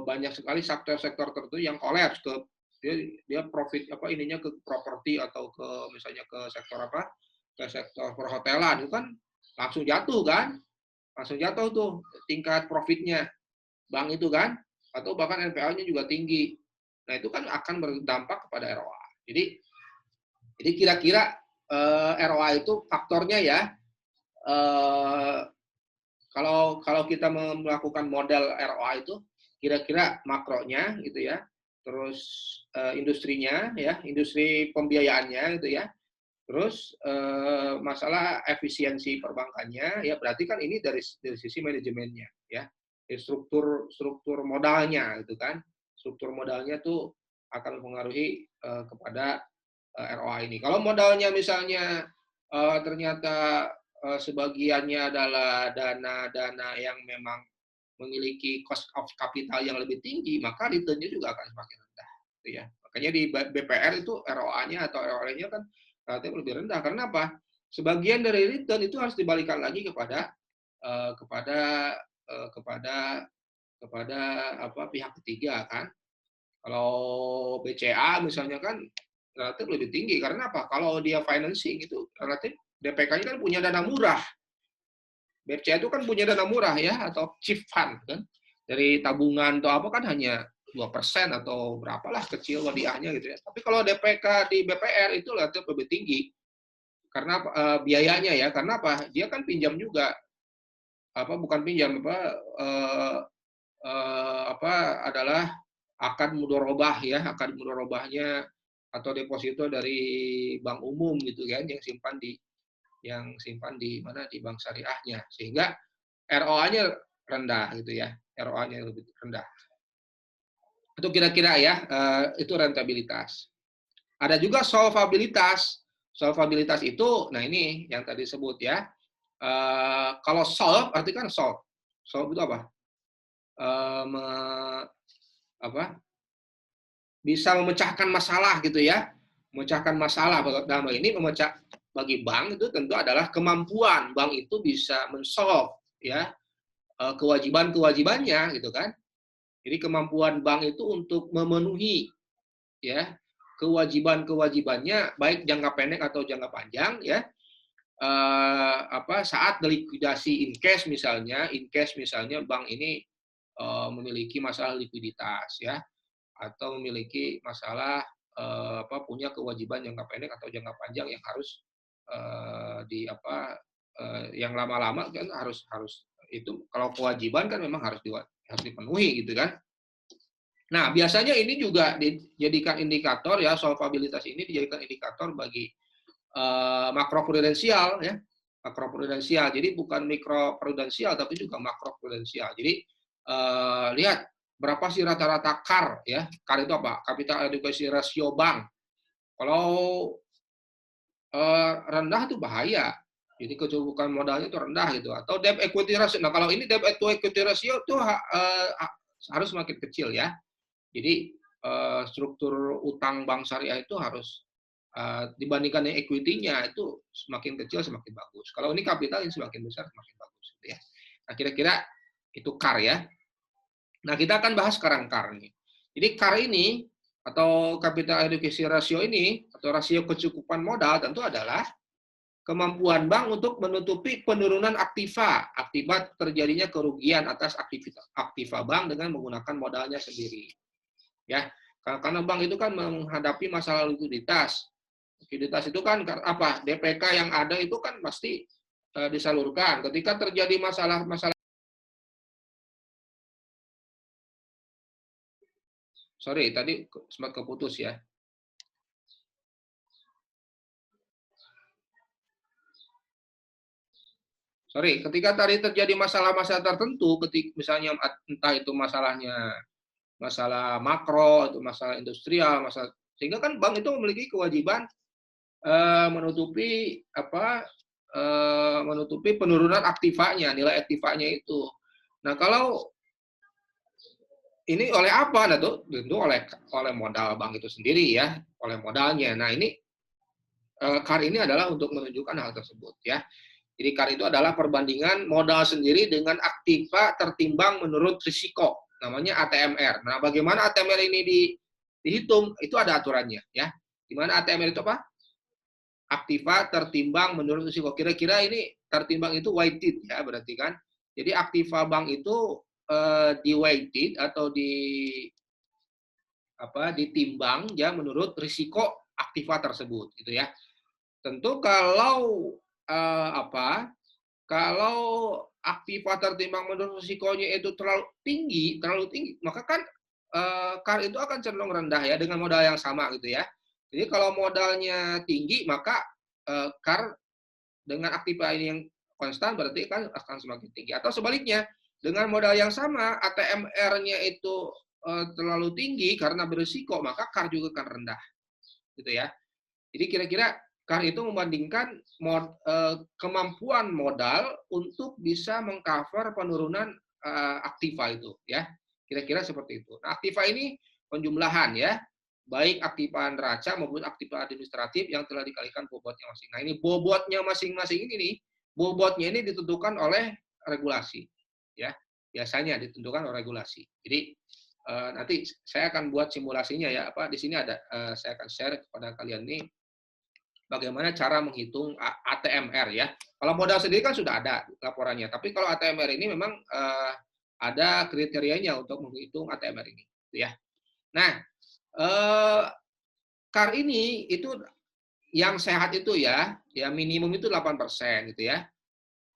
banyak sekali sektor tertentu yang kolaps, dia profit ininya ke properti atau ke misalnya ke sektor perhotelan, itu kan langsung jatuh tuh tingkat profitnya bank itu kan, atau bahkan NPL-nya juga tinggi. Nah itu kan akan berdampak kepada ROA. Jadi kira-kira ROA itu faktornya ya, kalau kita melakukan model ROA itu kira-kira makronya gitu ya, terus industrinya, ya, industri pembiayaannya gitu ya, terus masalah efisiensi perbankannya, ya berarti kan ini dari sisi manajemennya, ya, struktur modalnya gitu kan, struktur modalnya tuh akan mempengaruhi kepada ROA ini. Kalau modalnya misalnya ternyata sebagiannya adalah dana-dana yang memang memiliki cost of capital yang lebih tinggi, maka return-nya juga akan semakin rendah. Gitu ya. Makanya di BPR itu ROA-nya atau ROE-nya kan relatif lebih rendah. Karena apa? Sebagian dari return itu harus dibalikan lagi kepada apa, pihak ketiga kan. Kalau BCA misalnya kan relatif lebih tinggi. Karena apa? Kalau dia financing itu relatif DPK-nya kan punya dana murah. BCA itu kan punya dana murah ya, atau cheap fund kan, dari tabungan atau apa kan hanya 2% atau berapalah kecil wadiahnya gitu ya. Tapi kalau DPK di BPR itu relatif lebih tinggi karena biayanya ya, karena apa? Dia kan pinjam juga, bukan pinjam adalah akad mudharabah ya, akad mudharabahnya atau deposito dari bank umum gitu kan, yang simpan di mana, di bank syariahnya, sehingga ROA-nya rendah gitu ya, ROA-nya lebih rendah. Itu kira-kira ya, itu rentabilitas. Ada juga solvabilitas. Solvabilitas itu, nah ini yang tadi sebut ya. Kalau solve, arti kan solve. Solve itu apa? Bisa memecahkan masalah gitu ya. Memecahkan masalah dalam hal ini bagi bank itu tentu adalah kemampuan bank itu bisa men-solve ya kewajiban-kewajibannya gitu kan. Jadi kemampuan bank itu untuk memenuhi ya kewajiban-kewajibannya baik jangka pendek atau jangka panjang ya. Saat likuidasi in cash misalnya bank ini memiliki masalah likuiditas ya, atau memiliki masalah punya kewajiban jangka pendek atau jangka panjang yang harus yang lama-lama kan harus itu, kalau kewajiban kan memang harus dipenuhi gitu kan. Nah, biasanya ini juga dijadikan indikator ya, solvabilitas ini dijadikan indikator bagi makroprudensial ya. Makroprudensial. Jadi bukan mikroprudensial tapi juga makroprudensial. Jadi lihat berapa sih rata-rata CAR ya. CAR itu apa? Capital Adequacy Ratio bank. Kalau rendah itu bahaya. Jadi kecukupan modalnya itu rendah gitu. Atau debt equity ratio. Nah, kalau ini debt equity ratio itu harus semakin kecil ya. Jadi struktur utang bank syariah itu harus dibandingkan yang equity-nya itu semakin kecil semakin bagus. Kalau ini kapital yang semakin besar semakin bagus gitu ya. Nah, kira-kira itu CAR ya. Nah, kita akan bahas sekarang CAR ini. Jadi CAR ini atau capital adequacy ratio ini atau rasio kecukupan modal tentu adalah kemampuan bank untuk menutupi penurunan aktiva akibat terjadinya kerugian atas aktiva bank dengan menggunakan modalnya sendiri. Ya, karena bank itu kan menghadapi masalah likuiditas. Likuiditas itu kan apa? DPK yang ada itu kan pasti disalurkan. Ketika terjadi masalah sorry, tadi sempat keputus ya. Sorry, ketika tadi terjadi masalah-masalah tertentu, misalnya entah itu masalah makro, atau masalah industrial, sehingga kan bank itu memiliki kewajiban menutupi penurunan aktivanya, nilai aktivanya itu. Nah, kalau ini oleh apa? Nah, tentu oleh modal bank itu sendiri ya, oleh modalnya. Nah, ini CAR ini adalah untuk menunjukkan hal tersebut ya. Jadi CAR itu adalah perbandingan modal sendiri dengan aktiva tertimbang menurut risiko. Namanya ATMR. Nah, bagaimana ATMR ini dihitung? Itu ada aturannya ya. Di mana ATMR itu apa? Aktiva tertimbang menurut risiko. Kira-kira ini tertimbang itu weighted ya, berarti kan. Jadi aktiva bank itu di weighted atau ditimbang ya menurut risiko aktiva tersebut gitu ya. Tentu kalau kalau aktiva tertimbang menurut risikonya itu terlalu tinggi, maka kan CAR itu akan cenderung rendah ya dengan modal yang sama gitu ya. Jadi kalau modalnya tinggi maka CAR dengan aktiva ini yang konstan berarti kan akan semakin tinggi. Atau sebaliknya, dengan modal yang sama ATMR-nya itu terlalu tinggi karena berisiko, maka CAR juga akan rendah. Gitu ya. Jadi kira-kira CAR itu membandingkan kemampuan modal untuk bisa mengcover penurunan aktiva itu ya. Kira-kira seperti itu. Nah, aktiva ini penjumlahan ya, baik aktiva neraca maupun aktiva administratif yang telah dikalikan bobotnya masing. Nah, ini bobotnya masing-masing ini nih, bobotnya ini ditentukan oleh regulasi ya. Biasanya ditentukan oleh regulasi. Jadi nanti saya akan buat simulasinya ya, di sini ada saya akan share kepada kalian nih bagaimana cara menghitung ATMR ya. Kalau modal sendiri kan sudah ada laporannya, tapi kalau ATMR ini memang ada kriterianya untuk menghitung ATMR ini, ya. Nah, CAR ini itu yang sehat itu ya minimum itu 8% gitu ya.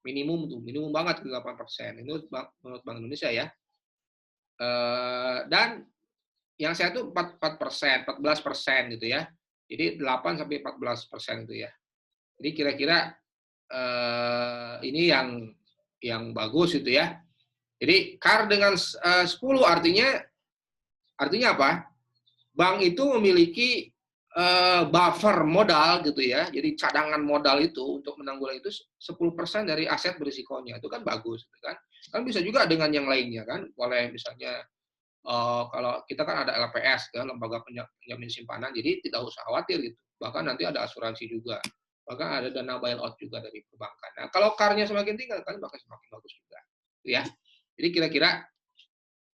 Minimum banget 8%. Ini menurut Bank Indonesia ya. Dan yang sehat itu 14% gitu ya. Jadi 8 sampai 14% itu ya. Jadi kira-kira ini yang bagus itu ya. Jadi CAR dengan 10 artinya apa? Bank itu memiliki buffer modal gitu ya. Jadi cadangan modal itu untuk menanggulangi itu 10% dari aset berisikonya. Itu kan bagus gitu kan. Kan bisa juga dengan yang lainnya kan. Boleh misalnya kalau kita kan ada LPS kan, lembaga penjamin simpanan, jadi tidak usah khawatir gitu. Bahkan nanti ada asuransi juga. Bahkan ada dana bailout juga dari perbankan. Nah, kalau CAR-nya semakin tinggi kan bakal semakin bagus juga. Ya. Jadi kira-kira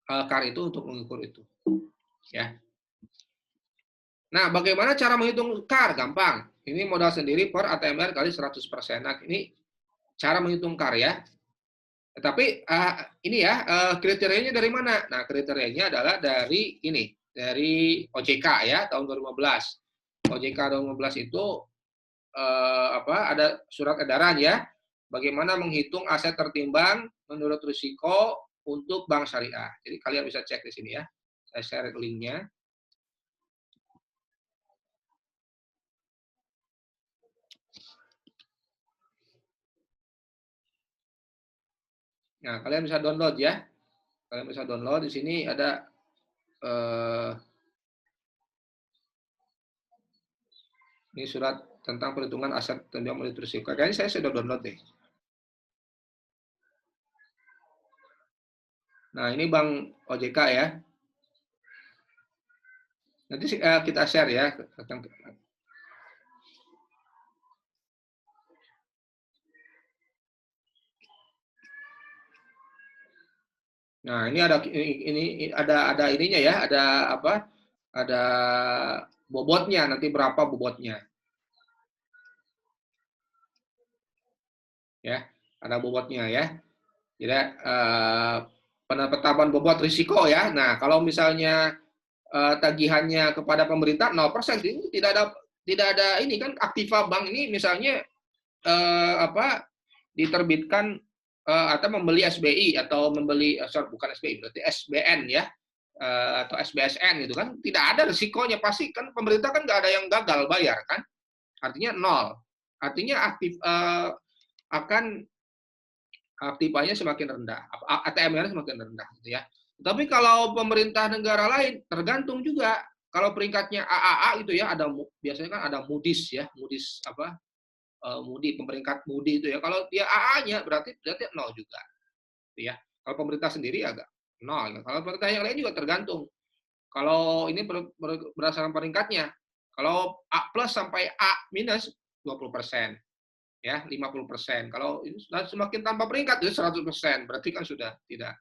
CAR itu untuk mengukur itu. Ya. Nah, bagaimana cara menghitung CAR? Gampang. Ini modal sendiri per ATMR kali 100%. Nah, ini cara menghitung CAR ya. Tapi ini ya kriterianya dari mana? Nah, kriterianya adalah dari OJK ya tahun 2015. OJK 2015 itu ada surat edaran ya, bagaimana menghitung aset tertimbang menurut risiko untuk bank syariah. Jadi kalian bisa cek di sini ya. Saya share linknya. Nah, kalian bisa download ya. Kalian bisa download di sini ada ini surat tentang perhitungan aset tertimbang menurut risiko. Kayaknya saya sudah download deh. Nah, ini Bank OJK ya. Nanti kita share ya. Nah, ini ada ininya ya, ada apa? Ada bobotnya, nanti berapa bobotnya. Ya, ada bobotnya ya. Jadi penetapan bobot risiko ya. Nah, kalau misalnya tagihannya kepada pemerintah 0%, ini tidak ada ini kan aktiva bank ini misalnya diterbitkan atau membeli SBI atau membeli bukan SBI berarti SBN ya atau SBSN gitu kan, tidak ada risikonya, pasti kan pemerintah kan nggak ada yang gagal bayar kan, artinya 0, artinya akan aktivanya semakin rendah, ATMR semakin rendah gitu ya. Tapi kalau pemerintah negara lain tergantung juga, kalau peringkatnya AAA gitu ya, biasanya kan ada Moody's ya, Moody's peringkat Moody itu ya. Kalau dia AA-nya berarti 0 juga. Ya. Kalau pemerintah sendiri agak 0. Kalau pemerintah yang lain juga tergantung. Kalau ini berdasarkan peringkatnya. Kalau A+ sampai A- 20%. Ya, 50%. Kalau ini semakin tanpa peringkat itu 100%. Berarti kan sudah tidak.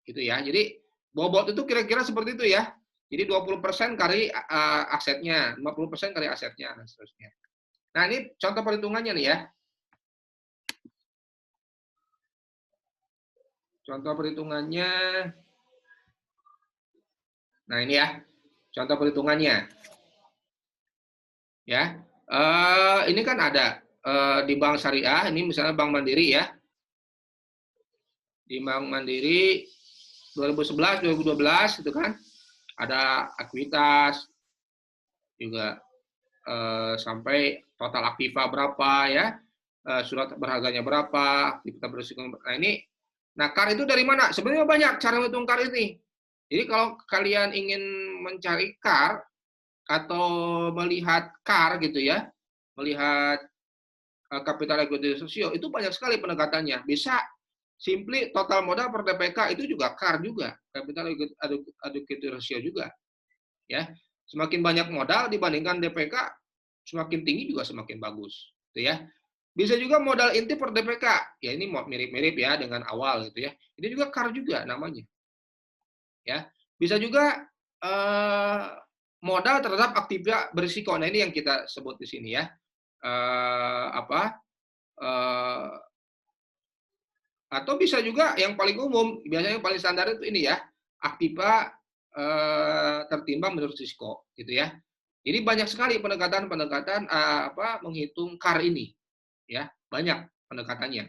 Gitu ya. Jadi bobot itu kira-kira seperti itu ya. Jadi 20% kali asetnya, 50% kali asetnya dan seterusnya. Nah, ini contoh perhitungannya nih ya. Contoh perhitungannya. Nah, ini ya. Contoh perhitungannya. Ya. Ini kan ada di Bank Syariah, ini misalnya Bank Mandiri ya. Di Bank Mandiri 2011, 2012 itu kan. ada ekuitas, juga sampai total aktiva berapa ya, surat berharganya berapa, aktivitas berisiko. Nah ini, nah CAR itu dari mana? Sebenarnya banyak cara menghitung CAR ini. Jadi kalau kalian ingin mencari CAR atau melihat CAR gitu ya, melihat capital equity ratio, itu banyak sekali pendekatannya. Bisa simply total modal per DPK, itu juga CAR juga, capital equity ratio juga. Ya, semakin banyak modal dibandingkan DPK, semakin tinggi juga semakin bagus, gitu ya. Bisa juga modal inti per DPK, ya ini mirip-mirip ya dengan awal gitu ya. Ini juga CAR juga namanya. Ya, bisa juga modal terhadap aktivitas berisiko. Nah ini yang kita sebut di sini ya. Atau bisa juga yang paling umum, biasanya yang paling standar itu ini ya, aktiva tertimbang menurut risiko, gitu ya. Jadi banyak sekali pendekatan-pendekatan menghitung CAR ini, ya banyak pendekatannya.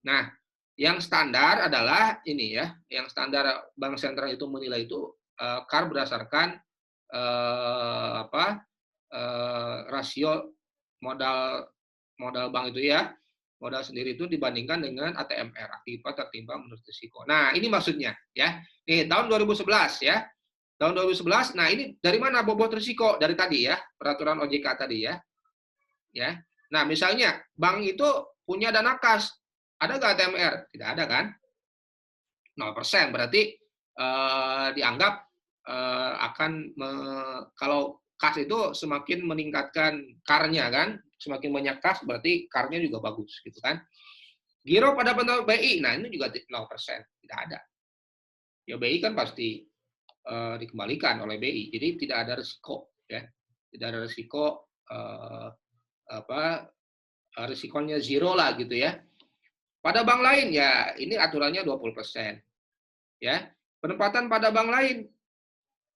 Nah, yang standar adalah ini ya, yang standar bank sentral itu menilai itu CAR berdasarkan rasio modal bank itu ya, modal sendiri itu dibandingkan dengan ATMR, aktiva tertimbang menurut risiko. Nah, ini maksudnya ya. Nih, tahun 2011 ya. Tahun 2011, nah ini dari mana bobot risiko? Dari tadi ya, peraturan OJK tadi ya. Ya. Nah, misalnya bank itu punya dana kas, ada nggak ATMR? Tidak ada kan? 0%, berarti dianggap kalau kas itu semakin meningkatkan CAR-nya kan, semakin banyak kas berarti CAR-nya juga bagus gitu kan. Giro pada pendapat BI, nah ini juga 0%, tidak ada. Ya BI kan pasti dikembalikan oleh BI, jadi tidak ada risiko ya, tidak ada risiko risikonya zero lah gitu ya. Pada bank lain ya ini aturannya 20%. Ya. Penempatan pada bank lain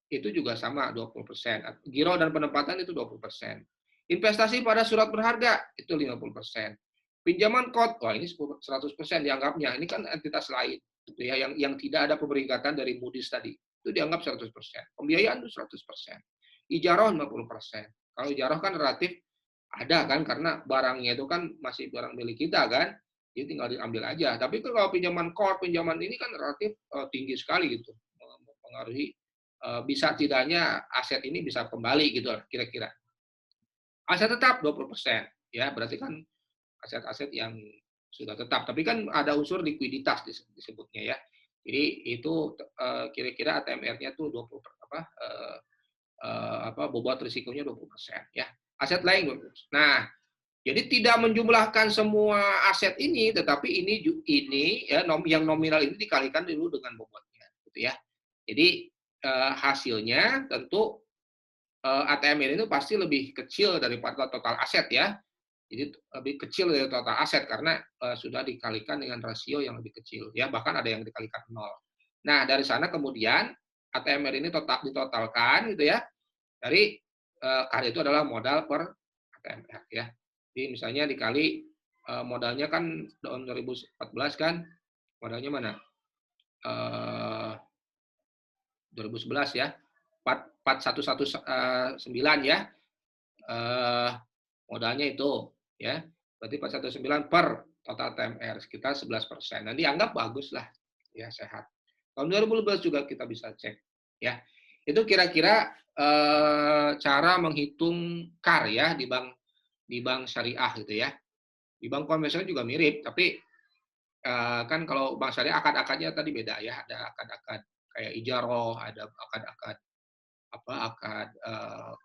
itu juga sama 20%. Giro dan penempatan itu 20%. Investasi pada surat berharga itu 50%. Pinjaman kot, wah ini 100% dianggapnya. Ini kan entitas lain gitu ya, yang tidak ada pemeringkatan dari Moody's tadi. Itu dianggap 100%. Pembiayaan itu 100%. Ijarah 50%. Kalau ijarah kan relatif ada kan, karena barangnya itu kan masih barang milik kita kan, jadi tinggal diambil aja. Tapi kalau pinjaman core, pinjaman ini kan relatif tinggi sekali gitu, mempengaruhi bisa tidaknya aset ini bisa kembali gitu kira-kira. Aset tetap 20%, ya berarti kan aset-aset yang sudah tetap. Tapi kan ada unsur likuiditas disebutnya ya. Jadi itu kira-kira ATMR-nya tuh 20 bobot risikonya 20% ya. Aset lain 20%. Nah, jadi tidak menjumlahkan semua aset ini, tetapi ini ya yang nominal ini dikalikan dulu dengan bobotnya, gitu ya. Jadi hasilnya tentu ATMR itu pasti lebih kecil daripada total aset ya. Jadi lebih kecil dari total aset karena sudah dikalikan dengan rasio yang lebih kecil ya, bahkan ada yang dikalikan 0. Nah, dari sana kemudian ATMR ini ditotalkan gitu ya. Dari CAR itu adalah modal per ATMR ya. Jadi misalnya dikali modalnya kan tahun 2014 kan, modalnya mana? 2011 ya, 4119 ya, modalnya itu ya, berarti 419 per total TMR sekitar 11%. Nanti anggap bagus lah, ya sehat. Tahun 2012 juga kita bisa cek ya. Itu kira-kira cara menghitung CAR ya di bank syariah gitu ya. Di bank konvensional juga mirip, tapi kan kalau bank syariah akad-akadnya tadi beda ya, ada akad-akad kayak ijaroh, ada akad-akad akad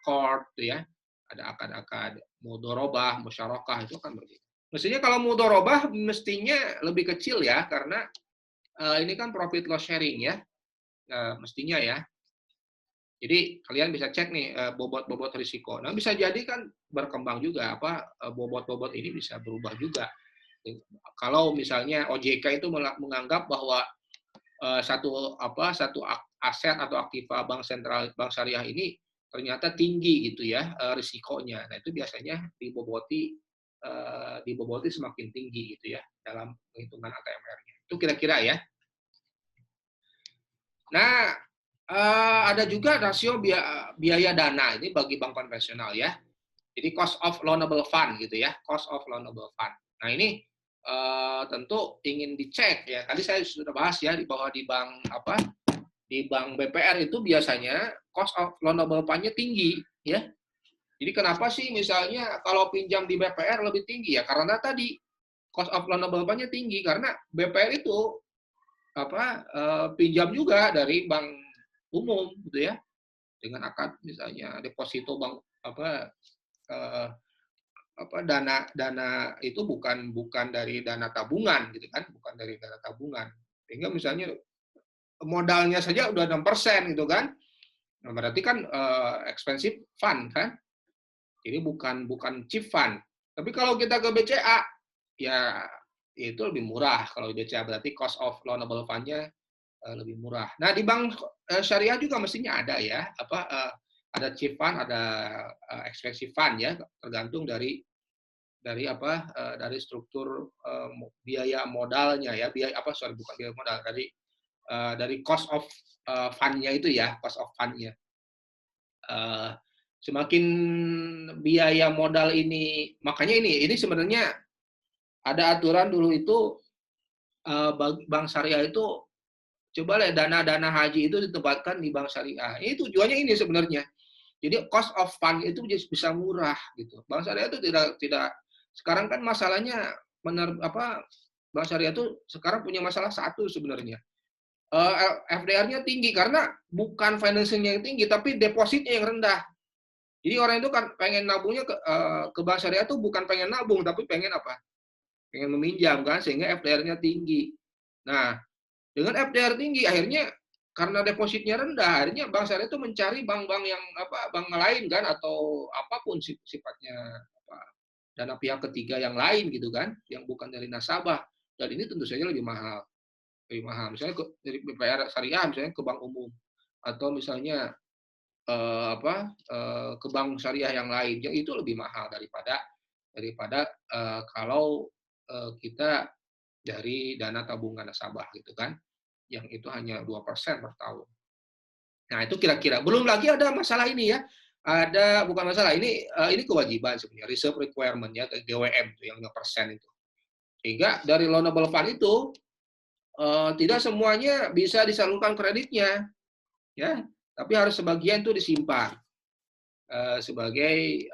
court ya, ada akad-akad mudorobah, musyarakah, itu kan berbeda. Mestinya kalau mudorobah mestinya lebih kecil ya, karena ini kan profit loss sharing ya, mestinya ya. Jadi kalian bisa cek nih bobot-bobot risiko. Nah bisa jadi kan berkembang juga bobot-bobot ini bisa berubah juga. Kalau misalnya OJK itu menganggap bahwa satu aset atau aktiva bank sentral bank syariah ini ternyata tinggi gitu ya risikonya. Nah itu biasanya diboboti semakin tinggi gitu ya dalam penghitungan ATMR-nya. Itu kira-kira ya. Nah Ada juga rasio biaya dana ini bagi bank konvensional ya. Jadi cost of loanable fund gitu ya, cost of loanable fund. Nah ini tentu ingin dicek ya. Tadi saya sudah bahas ya bahwa di bank BPR itu biasanya cost of loanable fund-nya tinggi ya. Jadi kenapa sih misalnya kalau pinjam di BPR lebih tinggi ya? Karena tadi cost of loanable fund-nya tinggi karena BPR itu pinjam juga dari bank umum gitu ya, dengan akad misalnya deposito bank dana itu bukan dari dana tabungan gitu kan, bukan dari dana tabungan, sehingga misalnya modalnya saja udah 6% gitu kan. Nah, berarti kan expensive fund kan, jadi bukan cheap fund. Tapi kalau kita ke BCA ya itu lebih murah. Kalau BCA berarti cost of loanable fund-nya lebih murah. Nah, di bank syariah juga mestinya ada ya, ada cheap fund, ada expensive fund ya, tergantung dari struktur biaya modalnya ya, bukan biaya modal, dari cost of fund-nya itu ya, cost of fund-nya. Semakin biaya modal ini, makanya ini sebenarnya ada aturan dulu itu bank syariah itu coba lihat dana haji itu ditempatkan di bank syariah. Ini tujuannya ini sebenarnya. Jadi cost of fund itu bisa murah gitu. Bank syariah itu tidak sekarang kan masalahnya bank syariah itu sekarang punya masalah satu sebenarnya. FDR-nya tinggi karena bukan financing-nya yang tinggi tapi depositnya yang rendah. Jadi orang itu kan pengen nabungnya ke bank syariah itu bukan pengen nabung tapi pengen apa? Pengen meminjam kan, sehingga FDR-nya tinggi. Nah, dengan FDR tinggi akhirnya karena depositnya rendah, akhirnya bank syariah itu mencari bank-bank yang bank lain kan, atau apapun sifatnya dana pihak ketiga yang lain gitu kan, yang bukan dari nasabah. Dan ini tentu saja lebih mahal. Misalnya dari BPR syariah misalnya ke bank umum, atau misalnya ke bank syariah yang lain, yang itu lebih mahal daripada kalau kita dari dana tabungan nasabah gitu kan, yang itu hanya 2% per tahun. Nah, itu kira-kira. Belum lagi ada masalah ini ya. Bukan masalah, ini kewajiban sebenarnya, reserve requirement-nya, GWM itu yang 5% itu. Sehingga dari loanable fund itu tidak semuanya bisa disalurkan kreditnya. Ya, tapi harus sebagian itu disimpan sebagai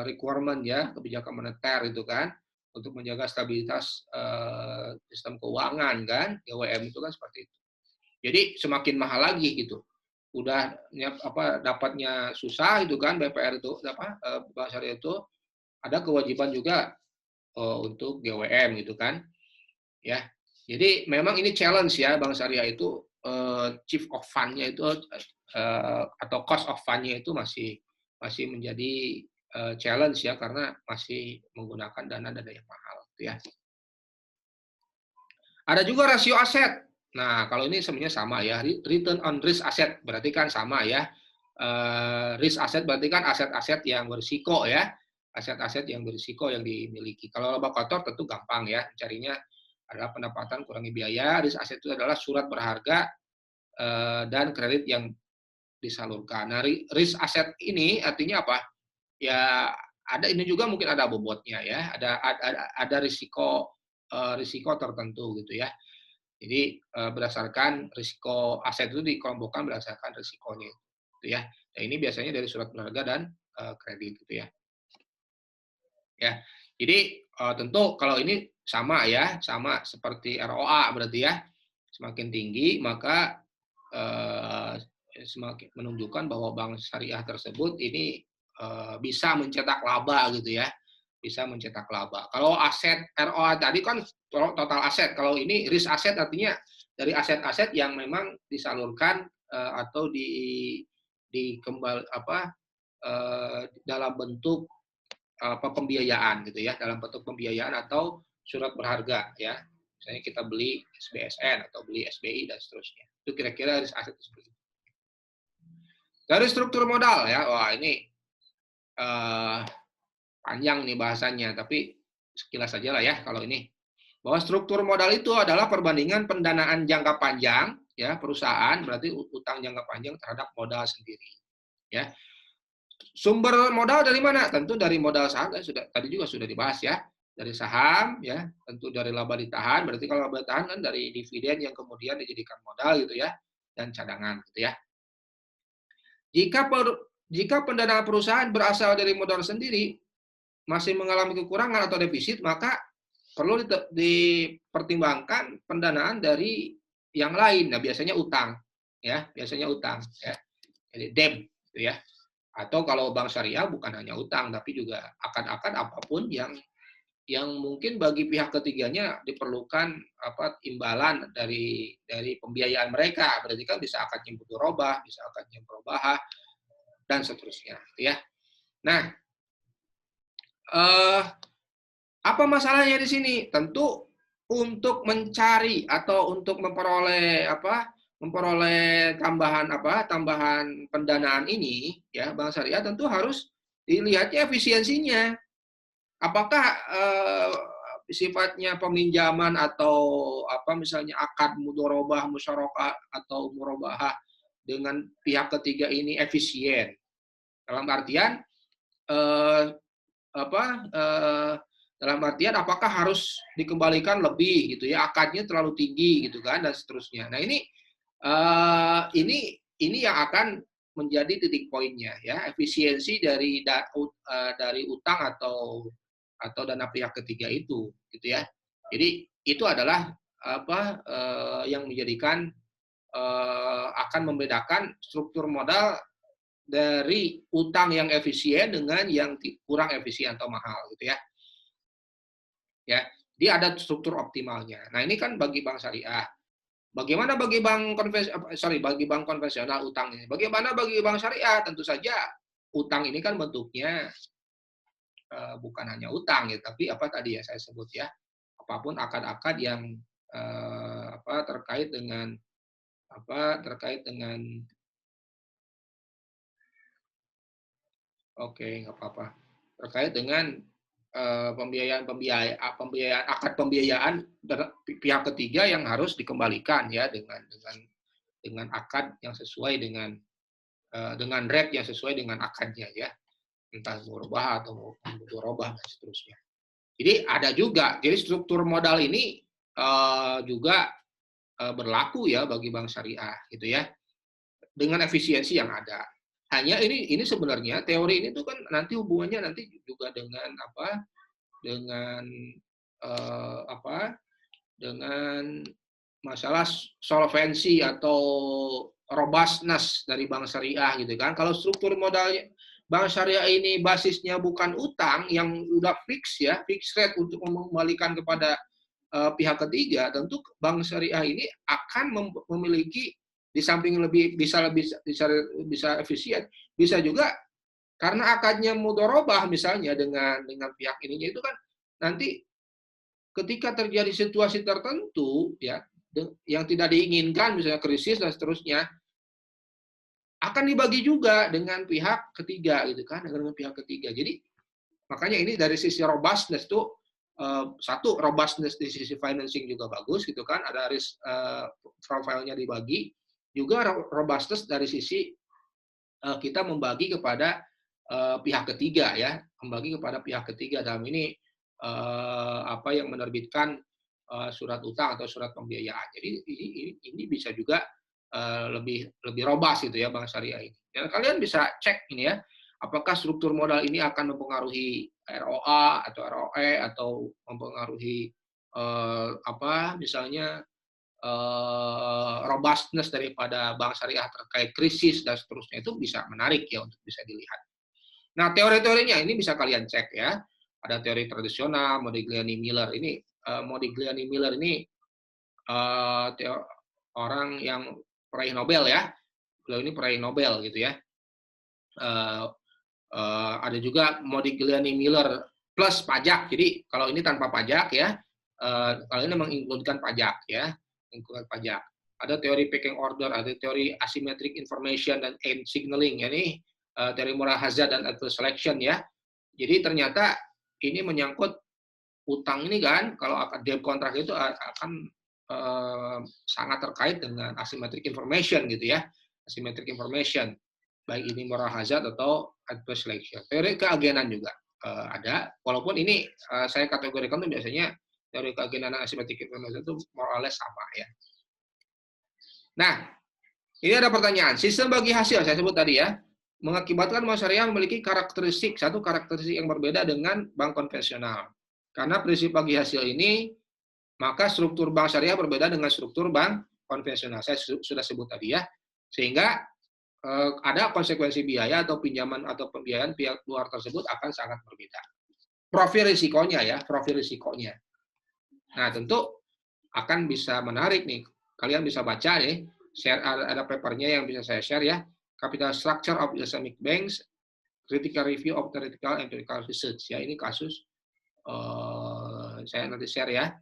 requirement ya, kebijakan moneter itu kan, untuk menjaga stabilitas sistem keuangan kan, GWM itu kan seperti itu. Jadi semakin mahal lagi gitu. Udah dapatnya susah itu kan, BPR itu bank syariah itu ada kewajiban juga untuk GWM gitu kan. Ya. Jadi memang ini challenge ya, bank syariah itu chief of fund-nya itu atau cost of fund-nya itu masih menjadi challenge ya, karena masih menggunakan dana yang mahal gitu ya. Ada juga rasio aset. Nah, kalau ini sebenarnya sama ya, return on risk asset berarti kan sama ya. Risk asset berarti kan aset-aset yang berisiko ya, aset-aset yang berisiko yang dimiliki. Kalau laba kotor tentu gampang ya, carinya adalah pendapatan kurangi biaya. Risk asset itu adalah surat berharga dan kredit yang disalurkan. Nah, risk asset ini artinya apa? Ya ada ini juga mungkin ada bobotnya ya, ada risiko tertentu gitu ya. Jadi berdasarkan risiko aset itu dikelompokkan berdasarkan risikonya gitu ya. Nah, ini biasanya dari surat berharga dan kredit gitu ya. Ya. Jadi tentu kalau ini sama ya, sama seperti ROA berarti ya. Semakin tinggi maka semakin menunjukkan bahwa bank syariah tersebut ini bisa mencetak laba gitu ya, bisa mencetak laba. Kalau aset ROA tadi kan total aset, kalau ini risk aset artinya dari aset-aset yang memang disalurkan atau dalam bentuk pembiayaan gitu ya, dalam bentuk pembiayaan atau surat berharga ya. Misalnya kita beli SBSN atau beli SBI dan seterusnya. Itu kira-kira risk aset seperti itu. Dari struktur modal ya, wah ini panjang nih bahasanya, tapi sekilas saja lah ya kalau ini. Bahwa struktur modal itu adalah perbandingan pendanaan jangka panjang ya perusahaan, berarti utang jangka panjang terhadap modal sendiri. Ya. Sumber modal dari mana? Tentu dari modal saham, tadi juga sudah dibahas ya. Dari saham ya, tentu dari laba ditahan, berarti kalau laba ditahan kan dari dividen yang kemudian dijadikan modal gitu ya, dan cadangan gitu ya. Jika pendanaan perusahaan berasal dari modal sendiri masih mengalami kekurangan atau defisit, maka perlu dipertimbangkan pendanaan dari yang lain. Nah, biasanya utang, ya, biasanya utang, ya, jadi debt, gitu ya. Atau kalau bank syariah bukan hanya utang, tapi juga akad-akad apapun yang mungkin bagi pihak ketiganya diperlukan imbalan dari pembiayaan mereka. Berarti kan bisa akadnya mudharabah, bisa akadnya murabahah, dan seterusnya, gitu ya. Nah, apa masalahnya di sini? Tentu untuk mencari atau untuk memperoleh tambahan pendanaan ini ya, bank syariah tentu harus dilihatnya efisiensinya. Apakah sifatnya peminjaman atau misalnya akad mudharabah, musyarakah atau murabahah dengan pihak ketiga ini efisien? Dalam artian dalam artian apakah harus dikembalikan lebih gitu ya, akadnya terlalu tinggi gitu kan, dan seterusnya. Nah, ini yang akan menjadi titik poinnya ya, efisiensi dari utang atau dana pihak ketiga itu gitu ya. Jadi itu adalah yang menjadikan akan membedakan struktur modal dari utang yang efisien dengan yang kurang efisien atau mahal gitu ya. Ya, dia ada struktur optimalnya. Nah, ini kan bagi bank syariah. Bagaimana bagi bank konvensional utang ini? Bagaimana bagi bank syariah? Tentu saja utang ini kan bentuknya bukan hanya utang ya, tapi tadi ya saya sebut ya, apapun akad-akad yang terkait dengan nggak apa-apa. Terkait dengan pembiayaan akad pembiayaan pihak ketiga yang harus dikembalikan ya dengan akad yang sesuai dengan rate yang sesuai dengan akadnya ya, entah murabah atau mudharabah dan seterusnya. Jadi ada juga, jadi struktur modal ini juga berlaku ya bagi bank syariah gitu ya, dengan efisiensi yang ada. Hanya ini sebenarnya teori ini tuh kan nanti hubungannya nanti juga dengan dengan masalah solvensi atau robustness dari bank syariah gitu kan. Kalau struktur modalnya bank syariah ini basisnya bukan utang yang udah fix ya, fixed rate untuk mengembalikan kepada pihak ketiga, tentu bank syariah ini akan memiliki di samping bisa efisien, bisa juga karena akadnya mudharabah misalnya dengan pihak ininya itu kan nanti ketika terjadi situasi tertentu ya yang tidak diinginkan misalnya krisis dan seterusnya akan dibagi juga dengan pihak ketiga gitu kan, dengan pihak ketiga. Jadi makanya ini dari sisi robustness tuh satu, robustness di sisi financing juga bagus gitu kan, ada risk profile-nya dibagi, juga robustness dari sisi kita membagi kepada pihak ketiga ya, membagi kepada pihak ketiga dalam ini yang menerbitkan surat utang atau surat pembiayaan. Jadi ini bisa juga lebih robust gitu ya bank syariah ini. Dan kalian bisa cek ini ya, apakah struktur modal ini akan mempengaruhi ROA atau ROE atau mempengaruhi misalnya robustness daripada bank syariah terkait krisis dan seterusnya, itu bisa menarik ya untuk bisa dilihat. Nah, teori-teorinya ini bisa kalian cek ya. Ada teori tradisional, Modigliani-Miller ini. Modigliani-Miller ini orang yang peraih Nobel ya. Beliau ini peraih Nobel gitu ya. Ada juga Modigliani-Miller plus pajak. Jadi kalau ini tanpa pajak ya, kalau ini mengincludekan pajak ya, include pajak. Ada teori pecking order, ada teori asymmetric information dan end signaling. Ini teori moral hazard dan adverse selection ya. Jadi ternyata ini menyangkut utang ini kan, kalau debt kontrak itu akan sangat terkait dengan asymmetric information gitu ya, asymmetric information, baik ini moral hazard atau adverse selection. Teori keagenan juga ada, walaupun ini saya kategorikan tuh biasanya teori keagenan dan asymmetric information itu more or less sama ya. Nah, ini ada pertanyaan. Sistem bagi hasil saya sebut tadi ya, mengakibatkan bank syariah memiliki satu karakteristik yang berbeda dengan bank konvensional. Karena prinsip bagi hasil ini, maka struktur bank syariah berbeda dengan struktur bank konvensional. Saya sudah sebut tadi ya. Sehingga ada konsekuensi biaya atau pinjaman atau pembiayaan pihak luar tersebut akan sangat berbeda. Profil risikonya ya, profil risikonya. Nah, tentu akan bisa menarik nih. Kalian bisa baca nih, share ada papernya yang bisa saya share ya. Capital Structure of Islamic Banks, Critical Review of Theoretical and Empirical Research. Ya, ini kasus saya nanti share ya.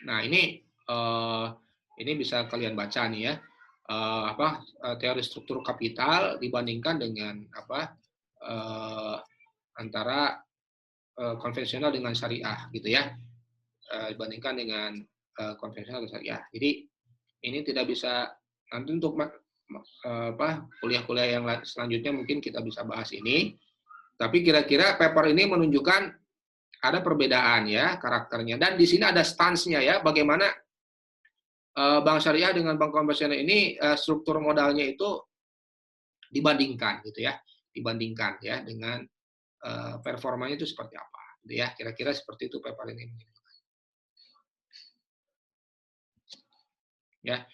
Nah, ini bisa kalian baca nih ya. Teori struktur kapital dibandingkan dengan antara konvensional dengan syariah gitu ya. Dibandingkan dengan konvensional dan syariah. Jadi ini tidak bisa nanti untuk kuliah-kuliah yang selanjutnya mungkin kita bisa bahas ini. Tapi kira-kira paper ini menunjukkan ada perbedaan ya karakternya, dan di sini ada stance-nya ya, bagaimana bank syariah dengan bank konvensional ini struktur modalnya itu dibandingkan gitu ya, dengan performanya itu seperti apa gitu ya, kira-kira seperti itu paper ini. Ya.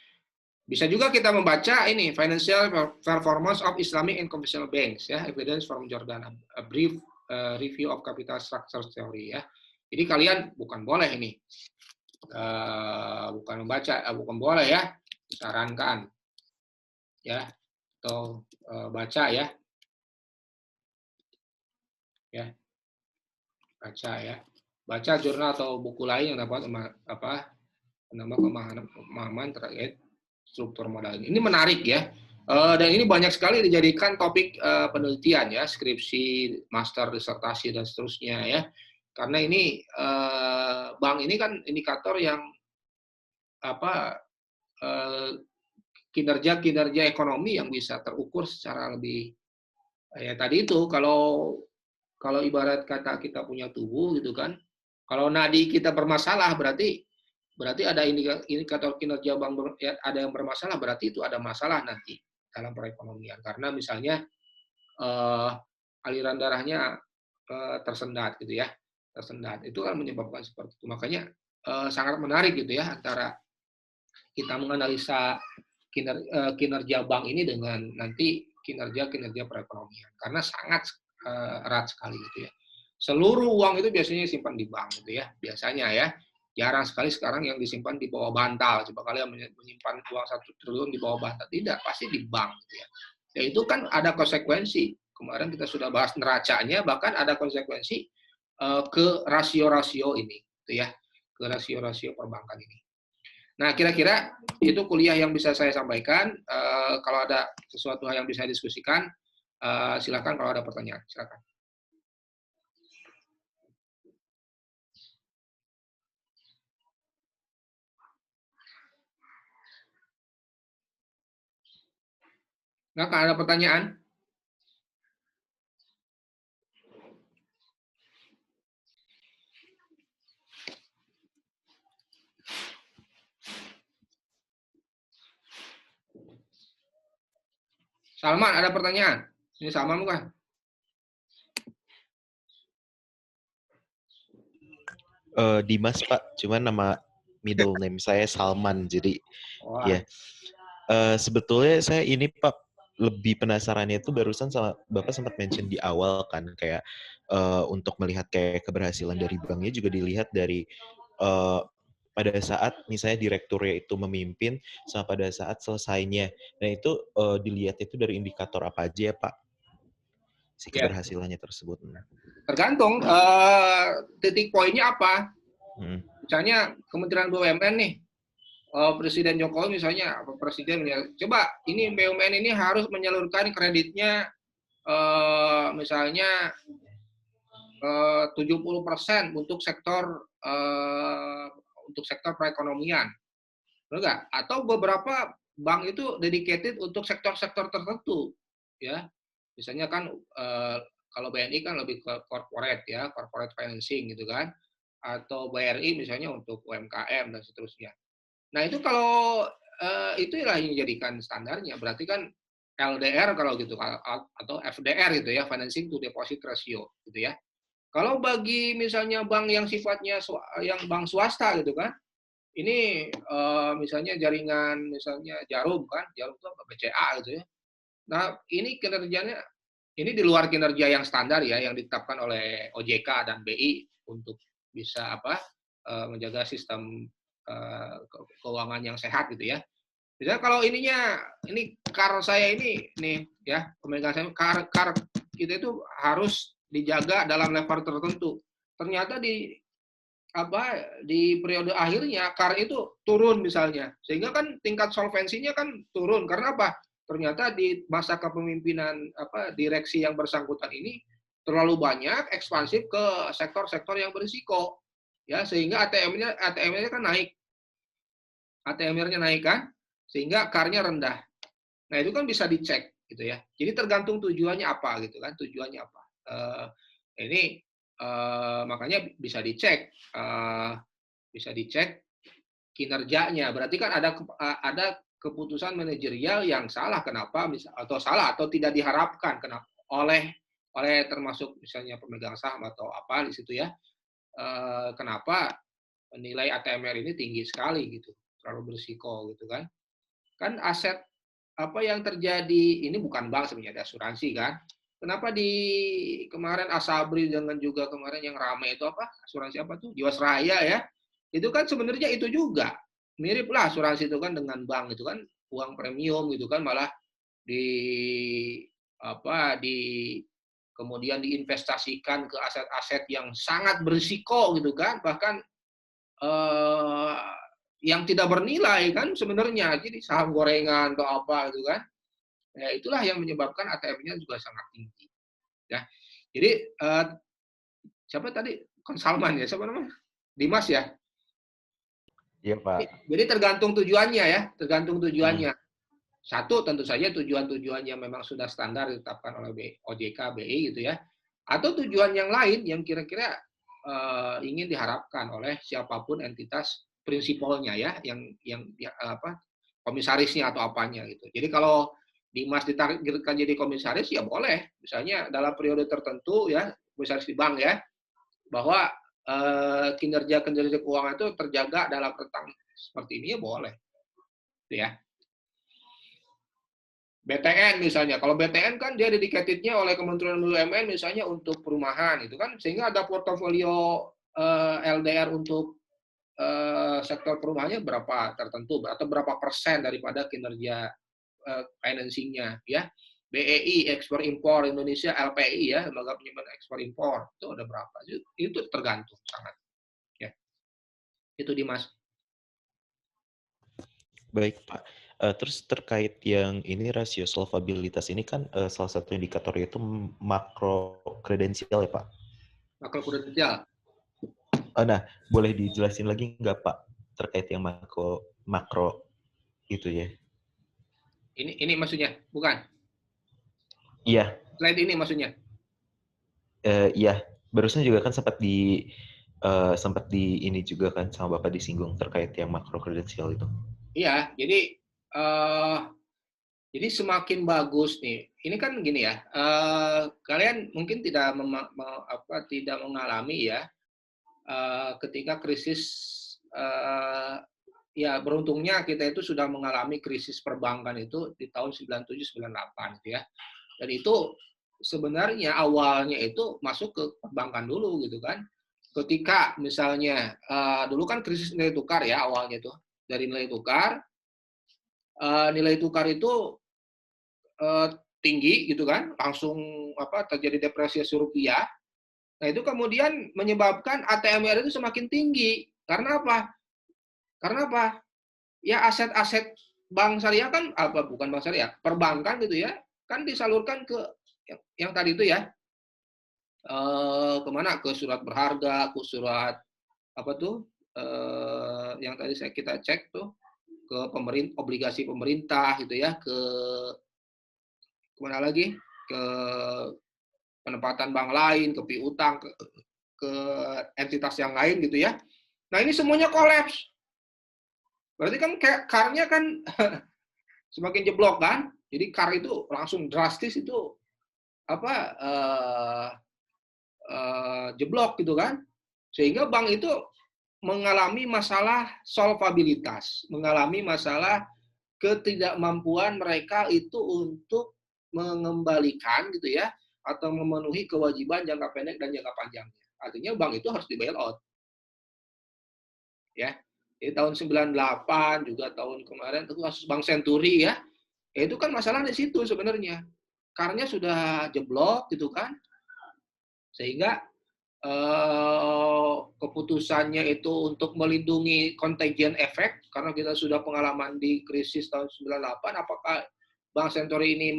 Bisa juga kita membaca ini Financial Performance of Islamic and Conventional Banks ya, Evidence from Jordan, a brief review of capital structure theory ya. Jadi kalian bukan boleh ini bukan boleh ya, disarankan ya, atau baca ya, baca jurnal atau buku lain yang dapat menambah pemahaman terkait struktur modal ini. Ini menarik ya, dan ini banyak sekali dijadikan topik penelitian ya, skripsi, master, disertasi dan seterusnya ya. Karena ini bank ini kan indikator yang kinerja ekonomi yang bisa terukur secara lebih ya, tadi itu kalau ibarat kata kita punya tubuh gitu kan, kalau nadi kita bermasalah berarti ada indikator kinerja bank ada yang bermasalah, berarti itu ada masalah nanti dalam perekonomian, karena misalnya aliran darahnya tersendat gitu ya, itu kan menyebabkan seperti itu. Makanya sangat menarik gitu ya antara kita menganalisa kinerja bank ini dengan nanti kinerja perekonomian, karena sangat erat sekali gitu ya. Seluruh uang itu biasanya disimpan di bank gitu ya, biasanya ya. Jarang sekali sekarang yang disimpan di bawah bantal. Coba kalian menyimpan uang 1 triliun di bawah bantal, tidak, pasti di bank gitu ya. Ya itu kan ada konsekuensi. Kemarin kita sudah bahas neracanya, bahkan ada konsekuensi ke rasio-rasio ini gitu ya, ke rasio-rasio perbankan ini. Nah, kira-kira itu kuliah yang bisa saya sampaikan. Kalau ada sesuatu hal yang bisa diskusikan, silakan. Kalau ada pertanyaan, silakan. Nggak ada pertanyaan? Salman, ada pertanyaan? Ini Salman bukan? Dimas Pak, cuman nama middle name saya Salman, jadi ya. Sebetulnya saya ini Pak lebih penasarannya itu barusan sama Bapak sempat mention di awal kan, kayak untuk melihat kayak keberhasilan dari banknya juga dilihat dari pada saat misalnya direkturnya itu memimpin sama pada saat selesainya. Nah itu dilihat itu dari indikator apa aja ya Pak? Si keberhasilannya tersebut. Tergantung titik poinnya apa. Misalnya Kementerian BUMN nih, Presiden Jokowi misalnya, Presiden coba ini BUMN ini harus menyalurkan kreditnya misalnya 70% untuk sektor perekonomian. Betul nggak? Atau beberapa bank itu dedicated untuk sektor-sektor tertentu, ya. Misalnya kan kalau BNI kan lebih ke corporate ya, corporate financing gitu kan. Atau BRI misalnya untuk UMKM dan seterusnya. Nah, itu kalau itulah yang dijadikan standarnya. Berarti kan LDR kalau gitu atau FDR gitu ya, financing to deposit ratio gitu ya. Kalau bagi misalnya bank yang sifatnya yang bank swasta gitu kan, ini misalnya jaringan misalnya Jarum itu BCA gitu ya. Nah, ini kinerjanya ini di luar kinerja yang standar ya, yang ditetapkan oleh OJK dan BI untuk bisa menjaga sistem keuangan yang sehat gitu ya. Misalnya kalau ini KAR saya ini nih ya, pemegang saya KAR kita itu harus dijaga dalam level tertentu. Ternyata di periode akhirnya KAR itu turun misalnya. Sehingga kan tingkat solvensinya kan turun. Karena apa? Ternyata di masa kepemimpinan direksi yang bersangkutan ini terlalu banyak ekspansif ke sektor-sektor yang berisiko. Ya, sehingga ATM-nya kan naik. ATM-nya naik kan? Sehingga KAR-nya rendah. Nah, itu kan bisa dicek gitu ya. Jadi tergantung tujuannya apa gitu kan? Tujuannya apa? Ini makanya bisa dicek kinerjanya. Berarti kan ada keputusan manajerial yang salah kenapa atau tidak diharapkan kenapa oleh termasuk misalnya pemegang saham atau apa di situ ya. Kenapa nilai ATMR ini tinggi sekali gitu, terlalu berisiko gitu kan. Kan aset apa yang terjadi ini bukan bank sebenarnya, ada asuransi kan. Kenapa di kemarin Asabri dengan juga kemarin yang ramai itu asuransi apa tuh Jiwasraya ya, itu kan sebenarnya itu juga mirip lah asuransi itu kan dengan bank itu kan uang premium gitu kan malah kemudian diinvestasikan ke aset-aset yang sangat berisiko gitu kan, bahkan yang tidak bernilai kan sebenarnya, jadi saham gorengan atau apa gitu kan. Ya, itulah yang menyebabkan ATM-nya juga sangat tinggi. Ya, jadi siapa tadi? Salman ya, siapa namanya? Dimas ya. Iya Pak. Jadi tergantung tujuannya ya, tergantung tujuannya. Satu tentu saja tujuan-tujuan yang memang sudah standar ditetapkan oleh OJK, BI gitu ya. Atau tujuan yang lain yang kira-kira ingin diharapkan oleh siapapun entitas prinsipalnya ya, yang komisarisnya atau apanya gitu. Jadi kalau Dimas ditargetkan jadi komisaris ya boleh, misalnya dalam periode tertentu ya, komisaris di bank ya, bahwa kinerja keuangan itu terjaga dalam rentang seperti ini ya boleh, ya. BTN misalnya, kalau BTN kan dia dedicatednya oleh Kementerian BUMN misalnya untuk perumahan itu kan, sehingga ada portofolio LDR untuk sektor perumahannya berapa tertentu atau berapa persen daripada kinerja financing-nya ya. BEI ekspor impor Indonesia, LPI ya, lembaga penyimpanan ekspor impor itu ada berapa? Itu tergantung sangat ya. Itu Dimas. Baik Pak. Terus terkait yang ini rasio solvabilitas ini kan salah satu indikatornya itu makro kredensial ya Pak? Makro kredensial. Nah, boleh dijelasin lagi nggak Pak terkait yang makro itu ya? Ini maksudnya, bukan? Iya. Slide ini maksudnya? Iya, barusan juga kan sempat di ini juga kan sama Bapak disinggung terkait yang makro kredensial itu. Iya, jadi semakin bagus nih. Ini kan gini ya, kalian mungkin tidak mengalami ya ketika krisis. Ya beruntungnya kita itu sudah mengalami krisis perbankan itu di tahun 97-98 gitu ya. Dan itu sebenarnya awalnya itu masuk ke perbankan dulu gitu kan. Ketika misalnya dulu kan krisis nilai tukar ya awalnya tuh, dari nilai tukar itu tinggi gitu kan, langsung terjadi depresiasi rupiah. Nah itu kemudian menyebabkan ATMR itu semakin tinggi. Karena apa? Ya aset-aset bank syariah kan bukan bank syariah, perbankan gitu ya, kan disalurkan ke yang tadi itu ya, kemana? Ke surat berharga, ke surat apa tuh? Yang tadi kita cek tuh ke obligasi pemerintah gitu ya, ke kemana lagi? Ke penempatan bank lain, ke piutang, ke entitas yang lain gitu ya. Nah ini semuanya kolaps. Berarti kan kayak CAR-nya kan semakin jeblok kan. Jadi CAR itu langsung drastis itu apa jeblok gitu kan. Sehingga bank itu mengalami masalah solvabilitas, mengalami masalah ketidakmampuan mereka itu untuk mengembalikan gitu ya, atau memenuhi kewajiban jangka pendek dan jangka panjangnya. Artinya bank itu harus di bailout. Ya. Di tahun 98 juga tahun kemarin itu kasus Bank Senturi ya. Ya itu kan masalah di situ sebenarnya. Karena sudah jeblok gitu kan. Sehingga keputusannya itu untuk melindungi contagion effect karena kita sudah pengalaman di krisis tahun 98, apakah Bank Senturi ini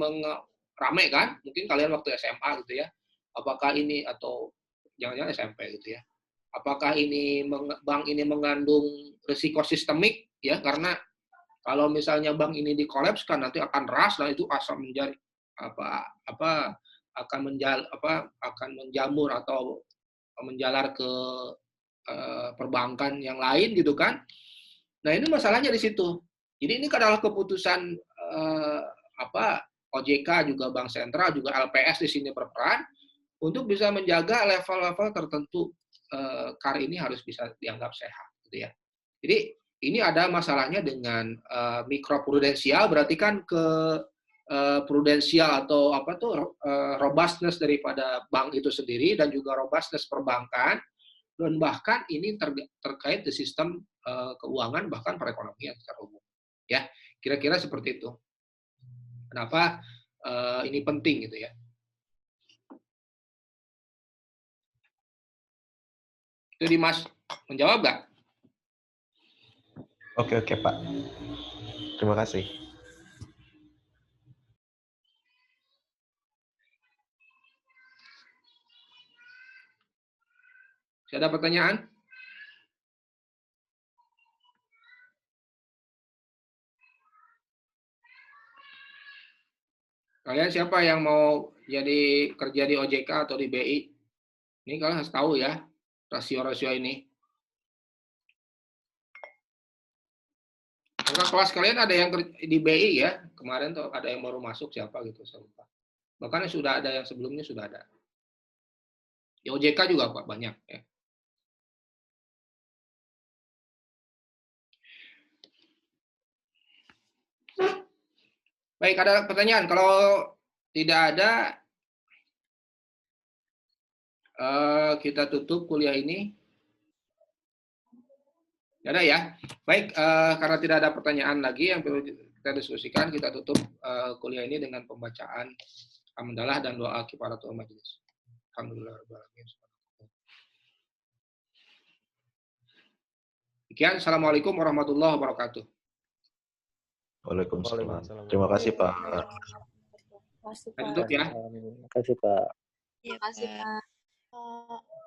rame kan? Mungkin kalian waktu SMA gitu ya. Apakah ini atau jangan-jangan SMP gitu ya. Apakah ini bank ini mengandung risiko sistemik ya, karena kalau misalnya bank ini dikolapskan nanti akan ras, nah itu asal menjadi akan menjamur atau menjalar ke perbankan yang lain gitu kan. Nah, ini masalahnya di situ. Jadi ini adalah keputusan OJK juga Bank Sentral juga LPS di sini berperan untuk bisa menjaga level-level tertentu CAR ini harus bisa dianggap sehat gitu ya. Jadi ini ada masalahnya dengan mikroprudensial, berarti kan ke prudensial atau robustness daripada bank itu sendiri dan juga robustness perbankan, dan bahkan ini terkait di sistem keuangan bahkan perekonomian secara umum. Ya, kira-kira seperti itu. Kenapa ini penting gitu ya? Itu Dimas menjawab nggak? Oke Pak. Terima kasih. Ada pertanyaan? Kalian siapa yang mau jadi kerja di OJK atau di BI? Ini kalian harus tahu ya, rasio-rasio ini. Kakak kelas kalian ada yang di BI ya? Kemarin tuh ada yang baru masuk siapa gitu, saya lupa. Bahkan sudah ada yang sebelumnya sudah ada. Di OJK juga Pak banyak ya. Baik, ada pertanyaan? Kalau tidak ada, kita tutup kuliah ini. Tidak ada ya? Baik, karena tidak ada pertanyaan lagi yang perlu kita diskusikan, kita tutup kuliah ini dengan pembacaan hamdalah dan doa kifaratul majelis. Alhamdulillahirrahmanirrahim. Sekian, Assalamualaikum warahmatullahi wabarakatuh. Waalaikumsalam. Terima kasih Pak. Terima kasih, Pak. Tutup ya. Terima kasih Pak. Terima kasih, Pak.